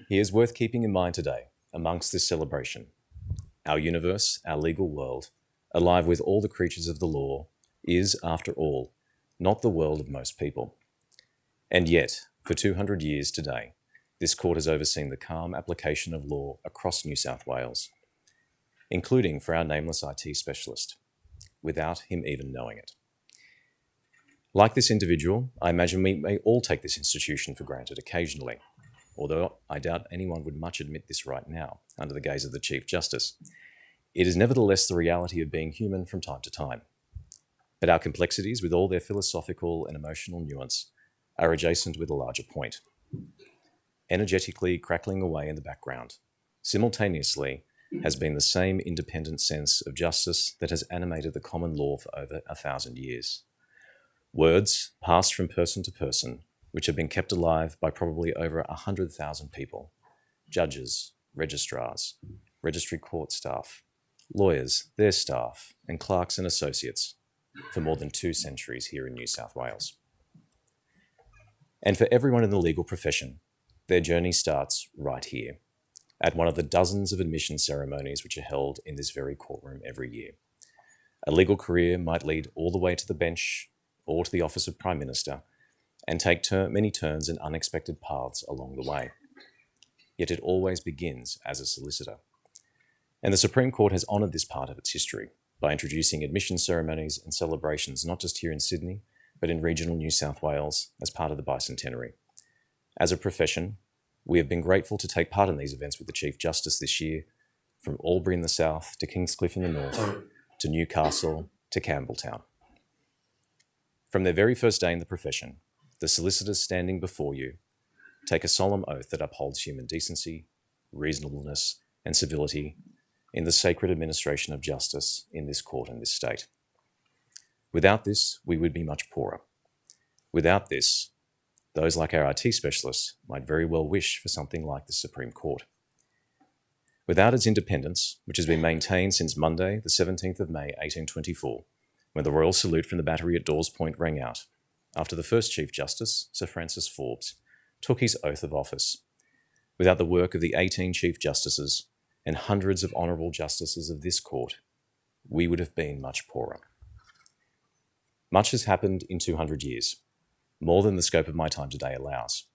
He is worth keeping in mind today amongst this celebration. Our universe, our legal world, alive with all the creatures of the law, is, after all, not the world of most people. And yet, for 200 years today, this court has overseen the calm application of law across New South Wales, including for our nameless IT specialist, without him even knowing it. Like this individual, I imagine we may all take this institution for granted occasionally, although I doubt anyone would much admit this right now, under the gaze of the Chief Justice. It is nevertheless the reality of being human from time to time. But our complexities, with all their philosophical and emotional nuance, are adjacent with a larger point. Energetically crackling away in the background, simultaneously, has been the same independent sense of justice that has animated the common law for over 1,000 years. Words passed from person to person, which have been kept alive by probably over 100,000 people, judges, registrars, registry court staff, lawyers, their staff, and clerks and associates for more than 2 centuries here in New South Wales. And for everyone in the legal profession, their journey starts right here, at one of the dozens of admission ceremonies which are held in this very courtroom every year. A legal career might lead all the way to the bench or to the office of Prime Minister and take many turns and unexpected paths along the way. Yet it always begins as a solicitor. And the Supreme Court has honoured this part of its history by introducing admission ceremonies and celebrations not just here in Sydney, but in regional New South Wales as part of the bicentenary. As a profession, we have been grateful to take part in these events with the Chief Justice this year, from Albury in the south to Kingscliff in the north, to Newcastle to Campbelltown. From their very first day in the profession, the solicitors standing before you take a solemn oath that upholds human decency, reasonableness, and civility in the sacred administration of justice in this court and this state. Without this, we would be much poorer. Without this, those like our IT specialists might very well wish for something like the Supreme Court. Without its independence, which has been maintained since Monday, the 17th of May, 1824, when the Royal Salute from the Battery at Dawes Point rang out, after the first Chief Justice, Sir Francis Forbes, took his oath of office. Without the work of the 18 Chief Justices and hundreds of honourable justices of this court, we would have been much poorer. Much has happened in 200 years, more than the scope of my time today allows,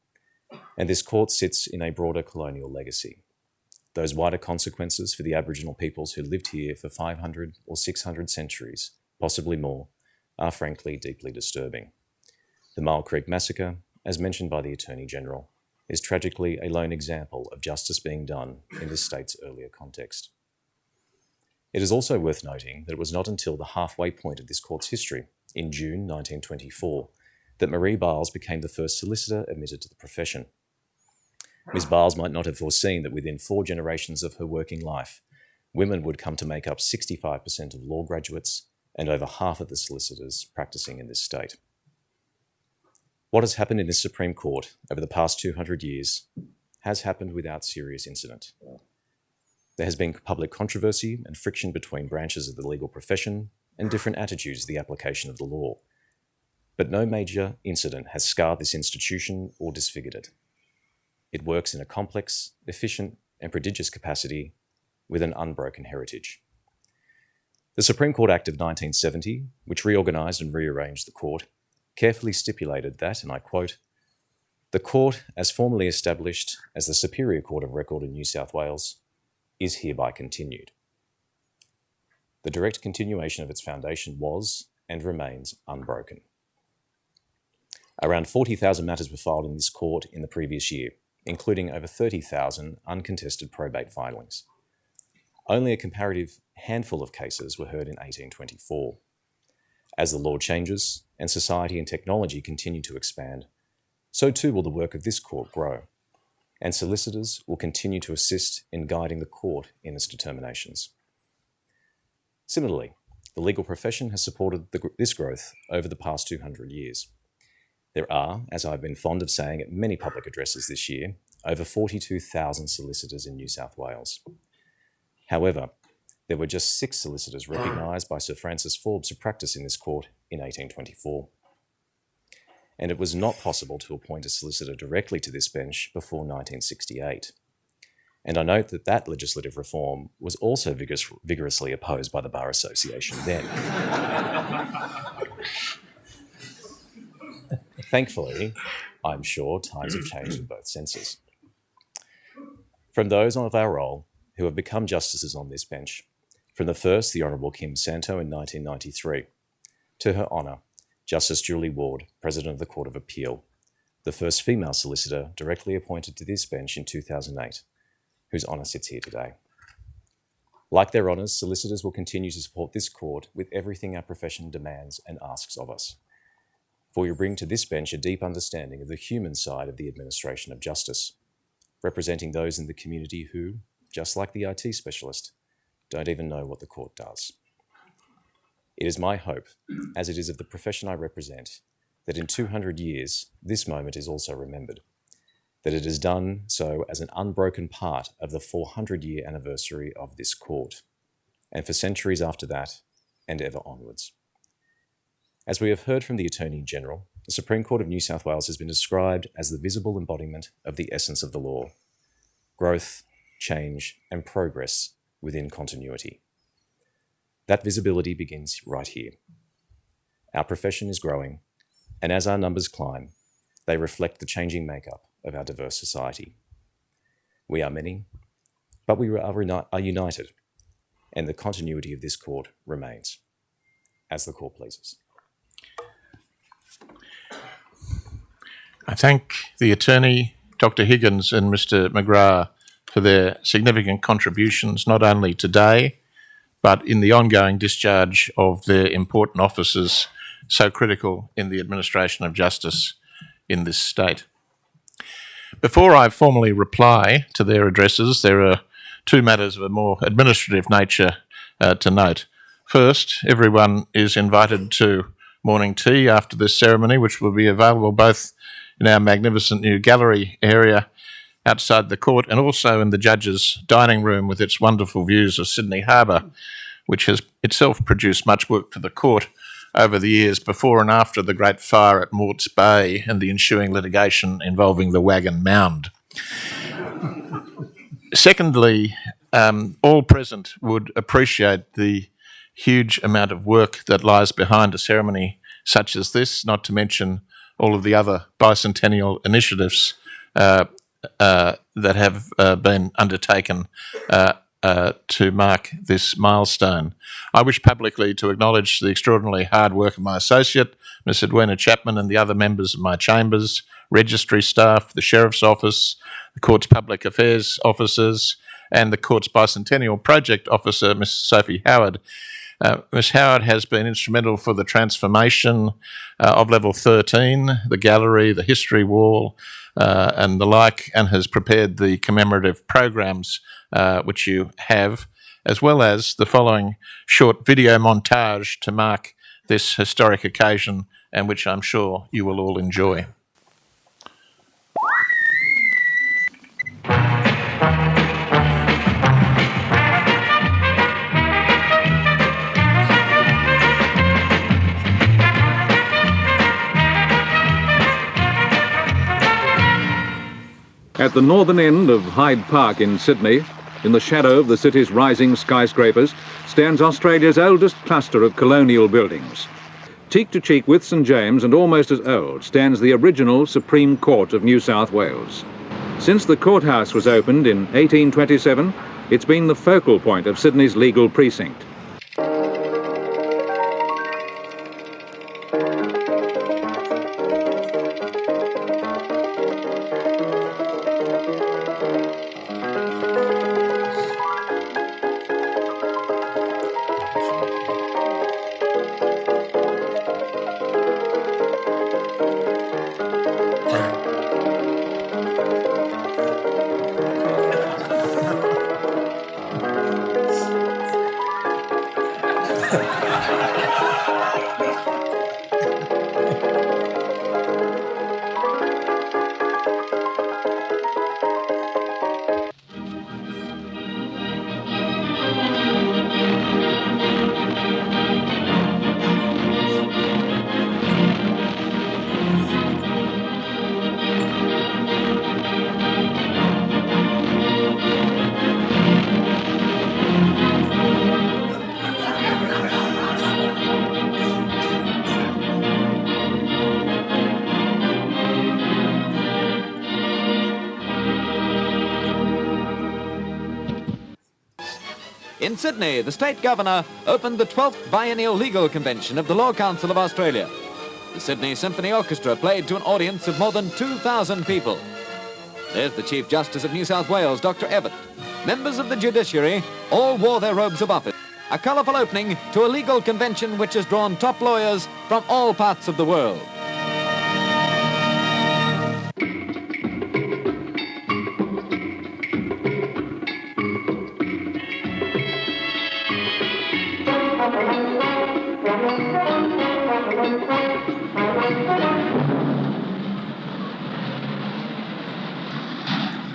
and this court sits in a broader colonial legacy. Those wider consequences for the Aboriginal peoples who lived here for 500 or 600 centuries, possibly more, are frankly deeply disturbing. The Mile Creek Massacre, as mentioned by the Attorney-General, is tragically a lone example of justice being done in this state's earlier context. It is also worth noting that it was not until the halfway point of this court's history, in June 1924, that Marie Biles became the first solicitor admitted to the profession. Ms. Biles might not have foreseen that within 4 generations of her working life, women would come to make up 65% of law graduates and over half of the solicitors practicing in this state. What has happened in this Supreme Court over the past 200 years has happened without serious incident. There has been public controversy and friction between branches of the legal profession and different attitudes to the application of the law. But no major incident has scarred this institution or disfigured it. It works in a complex, efficient, and prodigious capacity with an unbroken heritage. The Supreme Court Act of 1970, which reorganised and rearranged the court, carefully stipulated that, and I quote, "The court, as formally established as the Superior Court of Record in New South Wales, is hereby continued." The direct continuation of its foundation was and remains unbroken. Around 40,000 matters were filed in this court in the previous year, including over 30,000 uncontested probate filings. Only a comparative handful of cases were heard in 1824. As the law changes and society and technology continue to expand, so too will the work of this court grow, and solicitors will continue to assist in guiding the court in its determinations. Similarly, the legal profession has supported this growth over the past 200 years. There are, as I've been fond of saying at many public addresses this year, over 42,000 solicitors in New South Wales. However, there were just 6 solicitors recognised by Sir Francis Forbes to practice in this court in 1824. And it was not possible to appoint a solicitor directly to this bench before 1968. And I note that that legislative reform was also vigorously opposed by the Bar Association then. Thankfully, I'm sure times have changed in both senses. From those of our roll who have become justices on this bench, from the first, the Honourable Kim Santow in 1993, to Her Honour, Justice Julie Ward, President of the Court of Appeal, the first female solicitor directly appointed to this bench in 2008, whose honour sits here today. Like their honours, solicitors will continue to support this court with everything our profession demands and asks of us. For you bring to this bench a deep understanding of the human side of the administration of justice, representing those in the community who, just like the IT specialist, don't even know what the court does. It is my hope, as it is of the profession I represent, that in 200 years, this moment is also remembered, that it is done so as an unbroken part of the 400-year anniversary of this court, and for centuries after that, and ever onwards. As we have heard from the Attorney-General, the Supreme Court of New South Wales has been described as the visible embodiment of the essence of the law: growth, change, and progress within continuity. That visibility begins right here. Our profession is growing, and as our numbers climb, they reflect the changing makeup of our diverse society. We are many, but we are united, and the continuity of this court remains, as the court pleases. I thank the Attorney, Dr. Higgins and Mr. McGrath for their significant contributions, not only today, but in the ongoing discharge of their important offices so critical in the administration of justice in this state. Before I formally reply to their addresses, there are 2 matters of a more administrative nature to note. First, everyone is invited to morning tea after this ceremony, which will be available both in our magnificent new gallery area outside the court and also in the judges' dining room with its wonderful views of Sydney Harbour, which has itself produced much work for the court over the years before and after the Great Fire at Morts Bay and the ensuing litigation involving the Wagon Mound. Secondly, all present would appreciate the huge amount of work that lies behind a ceremony such as this, not to mention all of the other bicentennial initiatives that have been undertaken to mark this milestone. I wish publicly to acknowledge the extraordinarily hard work of my associate, Ms Edwina Chapman, and the other members of my chambers, registry staff, the Sheriff's Office, the Court's Public Affairs officers, and the Court's Bicentennial Project Officer, Ms Sophie Howard. Ms Howard has been instrumental for the transformation of Level 13, the gallery, the history wall, and the like, and has prepared the commemorative programs which you have, as well as the following short video montage to mark this historic occasion, and which I'm sure you will all enjoy. At the northern end of Hyde Park in Sydney, in the shadow of the city's rising skyscrapers, stands Australia's oldest cluster of colonial buildings. Cheek to cheek with St James, and almost as old, stands the original Supreme Court of New South Wales. Since the courthouse was opened in 1827, it's been the focal point of Sydney's legal precinct. In Sydney, the State Governor opened the 12th Biennial Legal Convention of the Law Council of Australia. The Sydney Symphony Orchestra played to an audience of more than 2,000 people. There's the Chief Justice of New South Wales, Dr. Evatt. Members of the judiciary all wore their robes of office. A colourful opening to a legal convention which has drawn top lawyers from all parts of the world.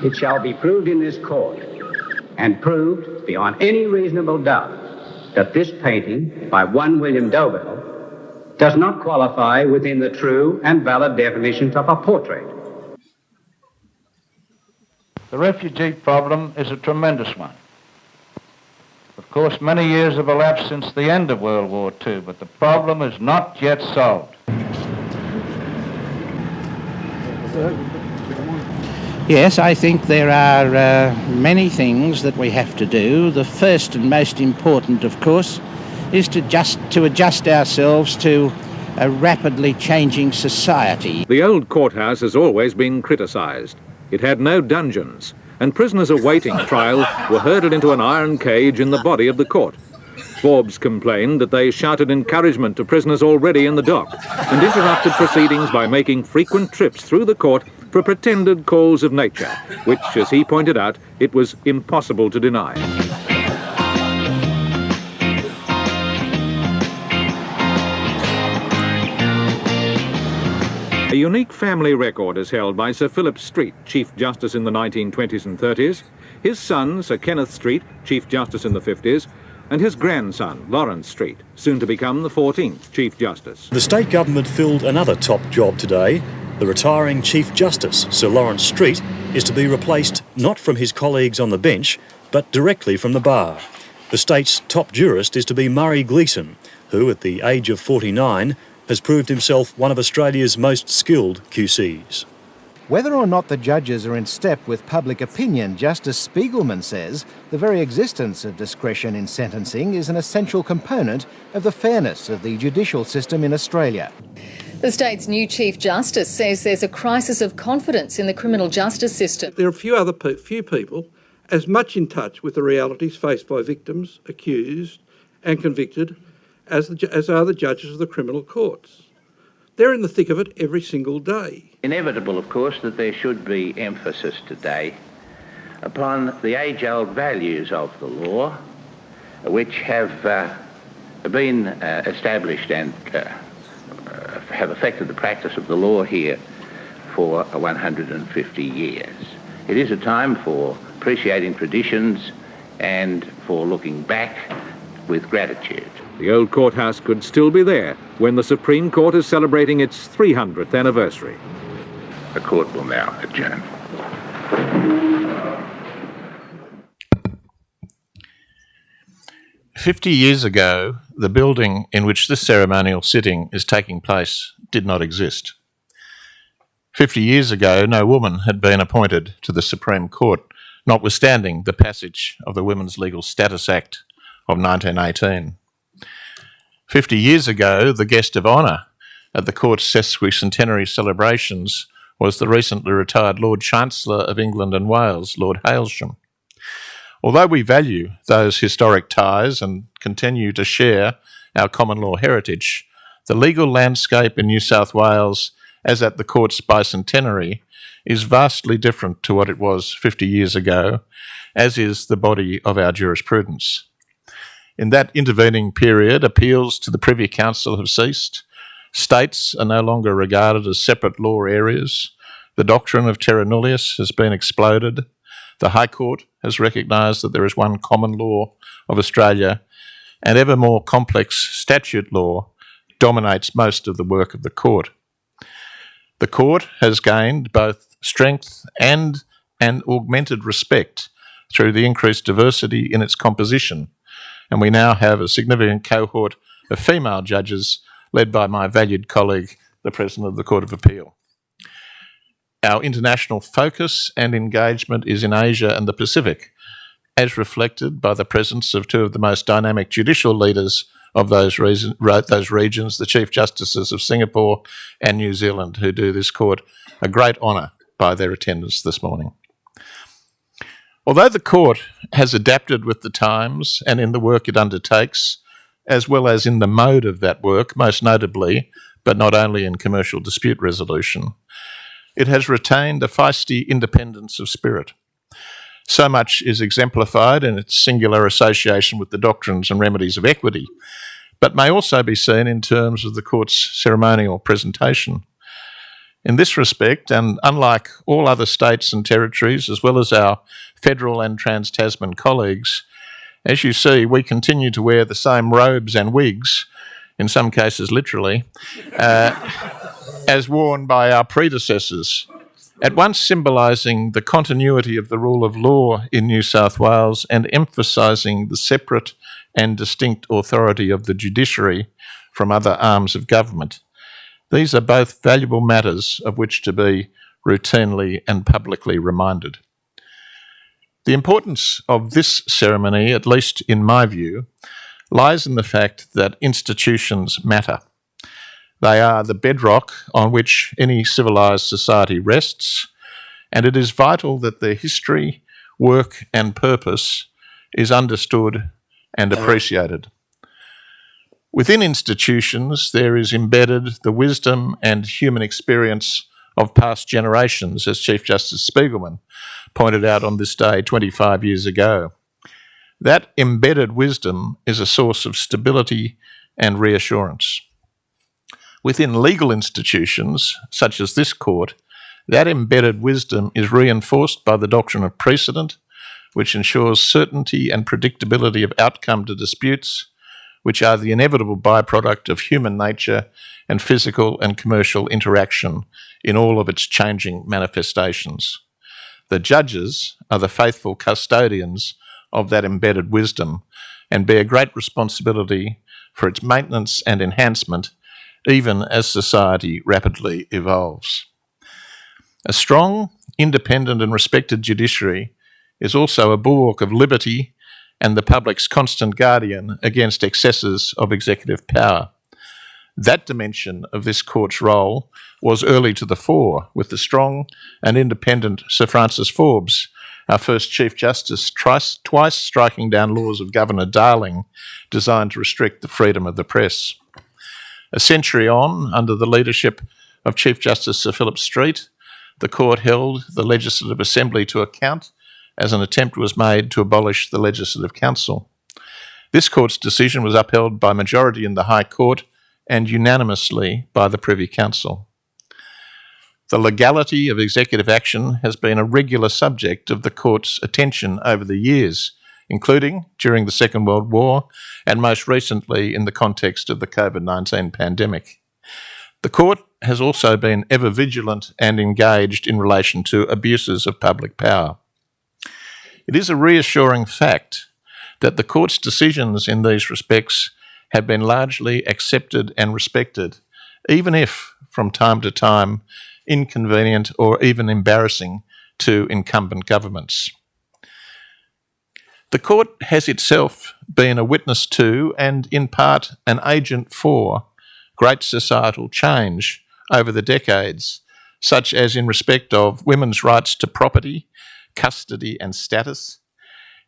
It shall be proved in this court, and proved beyond any reasonable doubt, that this painting by one William Dobell does not qualify within the true and valid definitions of a portrait. The refugee problem is a tremendous one. Of course, many years have elapsed since the end of World War II, but the problem is not yet solved. Yes, I think there are many things that we have to do. The first and most important, of course, is to adjust ourselves to a rapidly changing society. The old courthouse has always been criticised. It had no dungeons, and prisoners awaiting trial were herded into an iron cage in the body of the court. Forbes complained that they shouted encouragement to prisoners already in the dock and interrupted proceedings by making frequent trips through the court for pretended calls of nature, which, as he pointed out, it was impossible to deny. A unique family record is held by Sir Philip Street, Chief Justice in the 1920s and 30s, his son, Sir Kenneth Street, Chief Justice in the 50s, and his grandson, Lawrence Street, soon to become the 14th Chief Justice. The state government filled another top job today. The retiring Chief Justice, Sir Lawrence Street, is to be replaced not from his colleagues on the bench, but directly from the bar. The state's top jurist is to be Murray Gleeson, who, at the age of 49, has proved himself one of Australia's most skilled QCs. Whether or not the judges are in step with public opinion, Justice Spiegelman says the very existence of discretion in sentencing is an essential component of the fairness of the judicial system in Australia. The state's new Chief Justice says there's a crisis of confidence in the criminal justice system. There are few people as much in touch with the realities faced by victims, accused and convicted as are the judges of the criminal courts. They're in the thick of it every single day. Inevitable, of course, that there should be emphasis today upon the age-old values of the law, which have been established and have affected the practice of the law here for 150 years. It is a time for appreciating traditions and for looking back with gratitude. The old courthouse could still be there when the Supreme Court is celebrating its 300th anniversary. The court will now adjourn. "50 years ago, the building in which this ceremonial sitting is taking place did not exist. 50 years ago, no woman had been appointed to the Supreme Court, notwithstanding the passage of the Women's Legal Status Act of 1918. 50 years ago, the guest of honour at the court's sesquicentenary celebrations was the recently retired Lord Chancellor of England and Wales, Lord Hailsham. Although we value those historic ties and continue to share our common law heritage, the legal landscape in New South Wales, as at the court's bicentenary, is vastly different to what it was 50 years ago, as is the body of our jurisprudence. In that intervening period, appeals to the Privy Council have ceased. States are no longer regarded as separate law areas. The doctrine of terra nullius has been exploded. The High Court has recognised that there is one common law of Australia, and ever more complex statute law dominates most of the work of the court. The court has gained both strength and an augmented respect through the increased diversity in its composition, and we now have a significant cohort of female judges led by my valued colleague, the President of the Court of Appeal. Our international focus and engagement is in Asia and the Pacific, as reflected by the presence of two of the most dynamic judicial leaders of those regions, the Chief Justices of Singapore and New Zealand, who do this court a great honour by their attendance this morning. Although the court has adapted with the times and in the work it undertakes, as well as in the mode of that work, most notably, but not only in commercial dispute resolution, it has retained a feisty independence of spirit. So much is exemplified in its singular association with the doctrines and remedies of equity, but may also be seen in terms of the court's ceremonial presentation. In this respect, and unlike all other states and territories, as well as our federal and trans-Tasman colleagues, as you see, we continue to wear the same robes and wigs, in some cases literally, as worn by our predecessors, at once symbolising the continuity of the rule of law in New South Wales and emphasising the separate and distinct authority of the judiciary from other arms of government. These are both valuable matters of which to be routinely and publicly reminded. The importance of this ceremony, at least in my view, lies in the fact that institutions matter. They are the bedrock on which any civilised society rests, and it is vital that their history, work and purpose is understood and appreciated. Within institutions, there is embedded the wisdom and human experience of past generations, as Chief Justice Spiegelman pointed out on this day 25 years ago. That embedded wisdom is a source of stability and reassurance. Within legal institutions, such as this court, that embedded wisdom is reinforced by the doctrine of precedent, which ensures certainty and predictability of outcome to disputes, which are the inevitable byproduct of human nature and physical and commercial interaction in all of its changing manifestations. The judges are the faithful custodians of that embedded wisdom and bear great responsibility for its maintenance and enhancement, even as society rapidly evolves. A strong, independent and respected judiciary is also a bulwark of liberty and the public's constant guardian against excesses of executive power. That dimension of this court's role was early to the fore with the strong and independent Sir Francis Forbes, our first Chief Justice, twice striking down laws of Governor Darling designed to restrict the freedom of the press. A century on, under the leadership of Chief Justice Sir Philip Street, the court held the Legislative Assembly to account as an attempt was made to abolish the Legislative Council. This court's decision was upheld by majority in the High Court and unanimously by the Privy Council. The legality of executive action has been a regular subject of the court's attention over the years, including during the Second World War and most recently in the context of the COVID-19 pandemic. The court has also been ever vigilant and engaged in relation to abuses of public power. It is a reassuring fact that the court's decisions in these respects have been largely accepted and respected, even if, from time to time, inconvenient or even embarrassing to incumbent governments. The court has itself been a witness to, and in part an agent for, great societal change over the decades, such as in respect of women's rights to property, custody and status,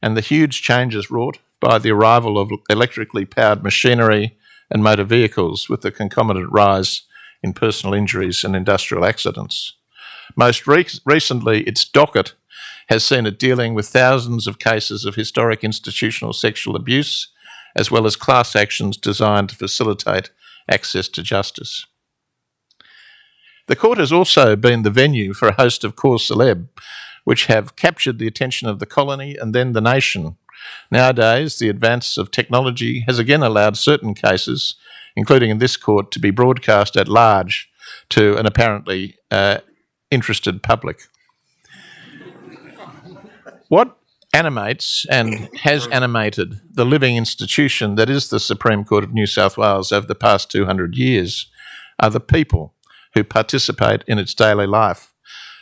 and the huge changes wrought by the arrival of electrically powered machinery and motor vehicles with the concomitant rise in personal injuries and industrial accidents. Most recently, its docket has seen it dealing with thousands of cases of historic institutional sexual abuse, as well as class actions designed to facilitate access to justice. The court has also been the venue for a host of cause célèbres, which have captured the attention of the colony and then the nation. Nowadays, the advance of technology has again allowed certain cases, including in this court, to be broadcast at large to an apparently interested public. What animates and has animated the living institution that is the Supreme Court of New South Wales over the past 200 years are the people who participate in its daily life,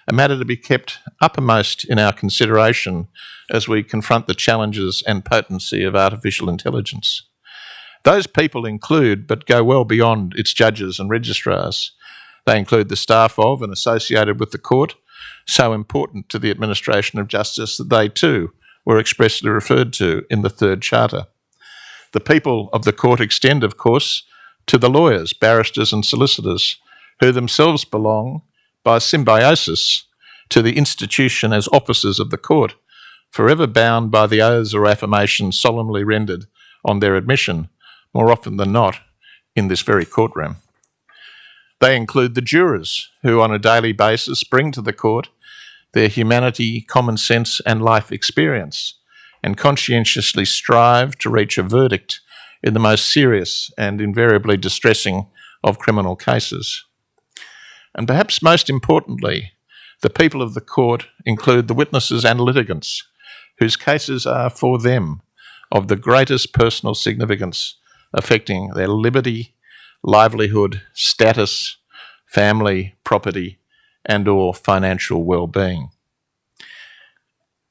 a matter to be kept uppermost in our consideration as we confront the challenges and potency of artificial intelligence. Those people include, but go well beyond, its judges and registrars. They include the staff of and associated with the court, so important to the administration of justice that they too were expressly referred to in the Third Charter. The people of the court extend, of course, to the lawyers, barristers and solicitors, who themselves belong, by symbiosis, to the institution as officers of the court, forever bound by the oaths or affirmations solemnly rendered on their admission, more often than not, in this very courtroom. They include the jurors, who on a daily basis bring to the court their humanity, common sense and life experience, and conscientiously strive to reach a verdict in the most serious and invariably distressing of criminal cases. And perhaps most importantly, the people of the court include the witnesses and litigants, whose cases are for them of the greatest personal significance, affecting their liberty, livelihood, status, family, property, and or financial well-being.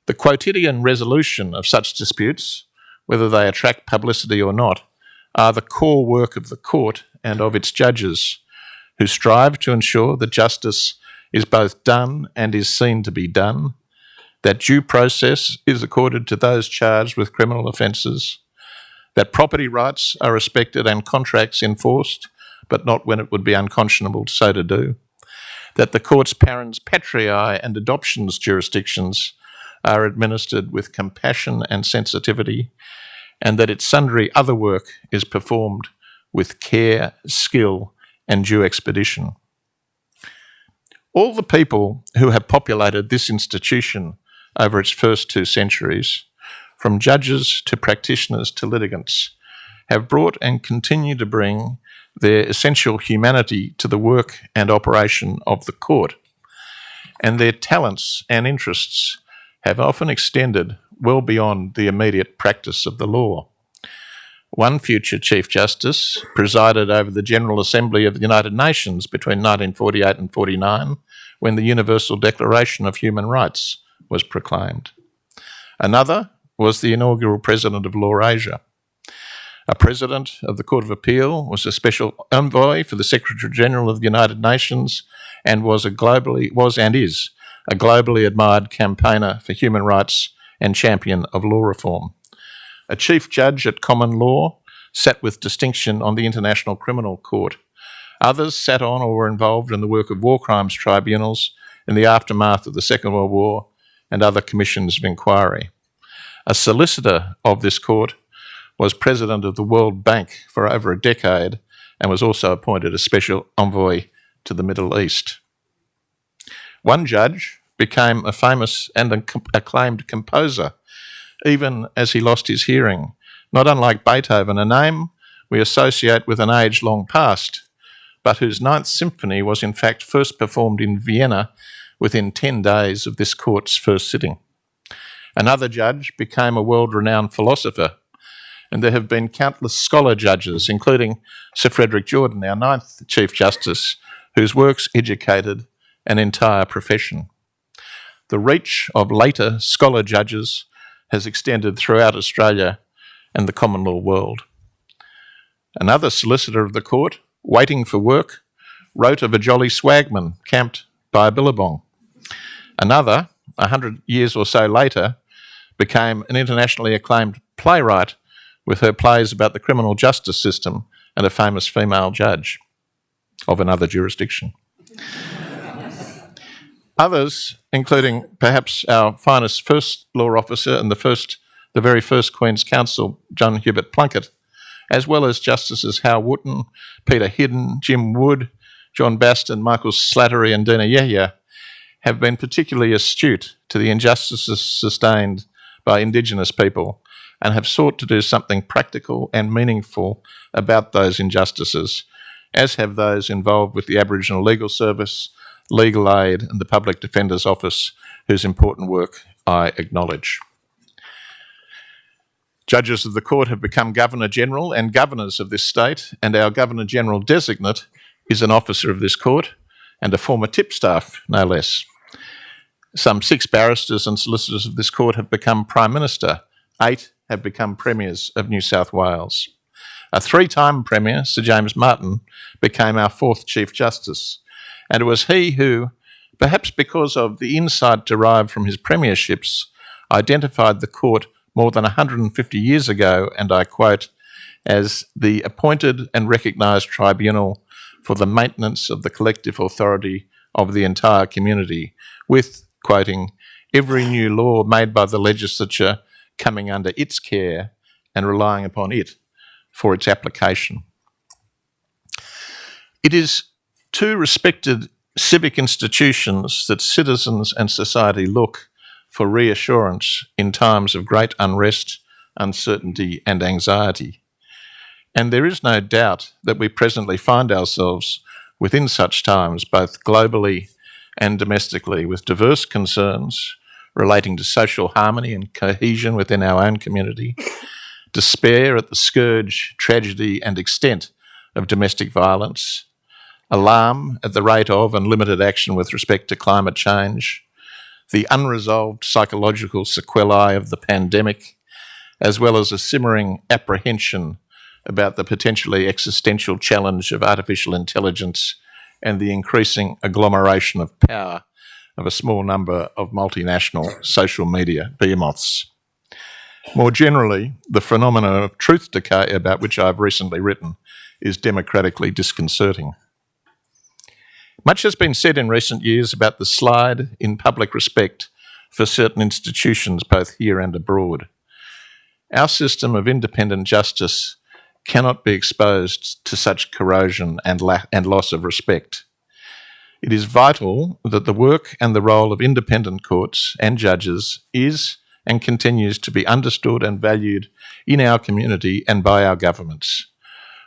The quotidian resolution of such disputes, whether they attract publicity or not, are the core work of the court and of its judges, who strive to ensure that justice is both done and is seen to be done, that due process is accorded to those charged with criminal offences, that property rights are respected and contracts enforced, but not when it would be unconscionable so to do, that the court's parens patriae and adoptions jurisdictions are administered with compassion and sensitivity, and that its sundry other work is performed with care, skill, and due expedition. All the people who have populated this institution over its first 2 centuries, from judges to practitioners to litigants, have brought and continue to bring their essential humanity to the work and operation of the court, and their talents and interests have often extended well beyond the immediate practice of the law. One future Chief Justice presided over the General Assembly of the United Nations between 1948 and 49, when the Universal Declaration of Human Rights was proclaimed. Another was the inaugural President of Law Asia. A President of the Court of Appeal was a special envoy for the Secretary General of the United Nations and was and is a globally admired campaigner for human rights and champion of law reform. A Chief Judge at Common Law sat with distinction on the International Criminal Court. Others sat on or were involved in the work of war crimes tribunals in the aftermath of the Second World War and other commissions of inquiry. A solicitor of this court was President of the World Bank for over a decade and was also appointed a special envoy to the Middle East. One judge became a famous and acclaimed composer, even as he lost his hearing, not unlike Beethoven, a name we associate with an age long past, but whose Ninth Symphony was in fact first performed in Vienna within 10 days of this court's first sitting. Another judge became a world-renowned philosopher, and there have been countless scholar judges, including Sir Frederick Jordan, our ninth Chief Justice, whose works educated an entire profession. The reach of later scholar judges has extended throughout Australia and the common law world. Another solicitor of the court, waiting for work, wrote of a jolly swagman camped by a billabong. Another, 100 years or so later, became an internationally acclaimed playwright with her plays about the criminal justice system and a famous female judge of another jurisdiction. Others, including perhaps our finest first law officer and the very first Queen's Counsel, John Hubert Plunkett, as well as Justices Hal Wooten, Peter Hidden, Jim Wood, John Baston, Michael Slattery and Dina Yahya, have been particularly astute to the injustices sustained by Indigenous people and have sought to do something practical and meaningful about those injustices, as have those involved with the Aboriginal Legal Service, Legal Aid and the Public Defender's Office, whose important work I acknowledge. Judges of the court have become Governor-General and governors of this state, and our Governor-General designate is an officer of this court and a former tipstaff, no less. Some 6 barristers and solicitors of this court have become Prime Minister. 8 have become Premiers of New South Wales. A 3-time Premier, Sir James Martin, became our 4th Chief Justice, and it was he who, perhaps because of the insight derived from his premierships, identified the court more than 150 years ago, and I quote, as the appointed and recognised tribunal for the maintenance of the collective authority of the entire community, with, quoting, every new law made by the legislature coming under its care and relying upon it for its application. It is to respected civic institutions that citizens and society look for reassurance in times of great unrest, uncertainty and anxiety. And there is no doubt that we presently find ourselves within such times, both globally and domestically, with diverse concerns relating to social harmony and cohesion within our own community, despair at the scourge, tragedy and extent of domestic violence, alarm at the rate of and limited action with respect to climate change, the unresolved psychological sequelae of the pandemic, as well as a simmering apprehension about the potentially existential challenge of artificial intelligence and the increasing agglomeration of power of a small number of multinational social media behemoths. More generally, the phenomenon of truth decay about which I've recently written is democratically disconcerting. Much has been said in recent years about the slide in public respect for certain institutions both here and abroad. Our system of independent justice cannot be exposed to such corrosion and loss of respect. It is vital that the work and the role of independent courts and judges is and continues to be understood and valued in our community and by our governments.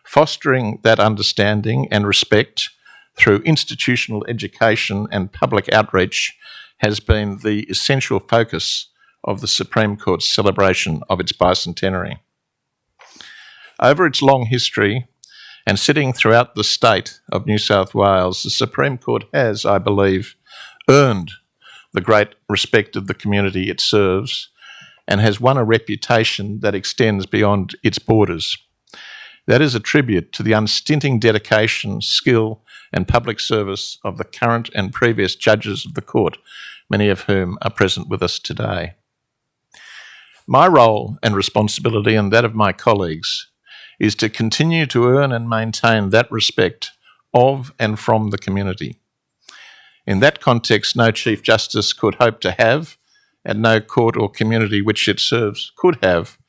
Fostering that understanding and respect through institutional education and public outreach has been the essential focus of the Supreme Court's celebration of its bicentenary. Over its long history and sitting throughout the state of New South Wales, the Supreme Court has, I believe, earned the great respect of the community it serves and has won a reputation that extends beyond its borders. That is a tribute to the unstinting dedication, skill, and public service of the current and previous judges of the court, many of whom are present with us today. My role and responsibility, and that of my colleagues, is to continue to earn and maintain that respect of and from the community. In that context, no Chief Justice could hope to have, and no court or community which it serves could have,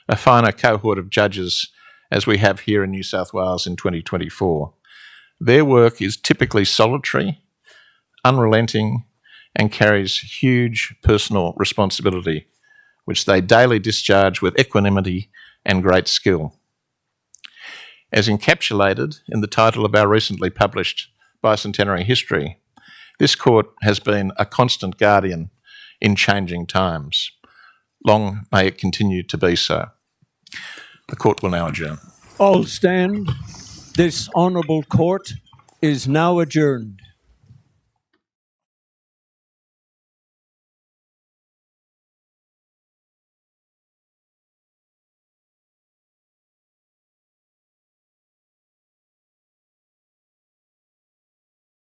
a finer cohort of judges as we have here in New South Wales in 2024. Their work is typically solitary, unrelenting, and carries huge personal responsibility, which they daily discharge with equanimity and great skill. As encapsulated in the title of our recently published bicentenary history, this court has been a constant guardian in changing times. Long may it continue to be so. The court will now adjourn. All stand. This honourable court is now adjourned.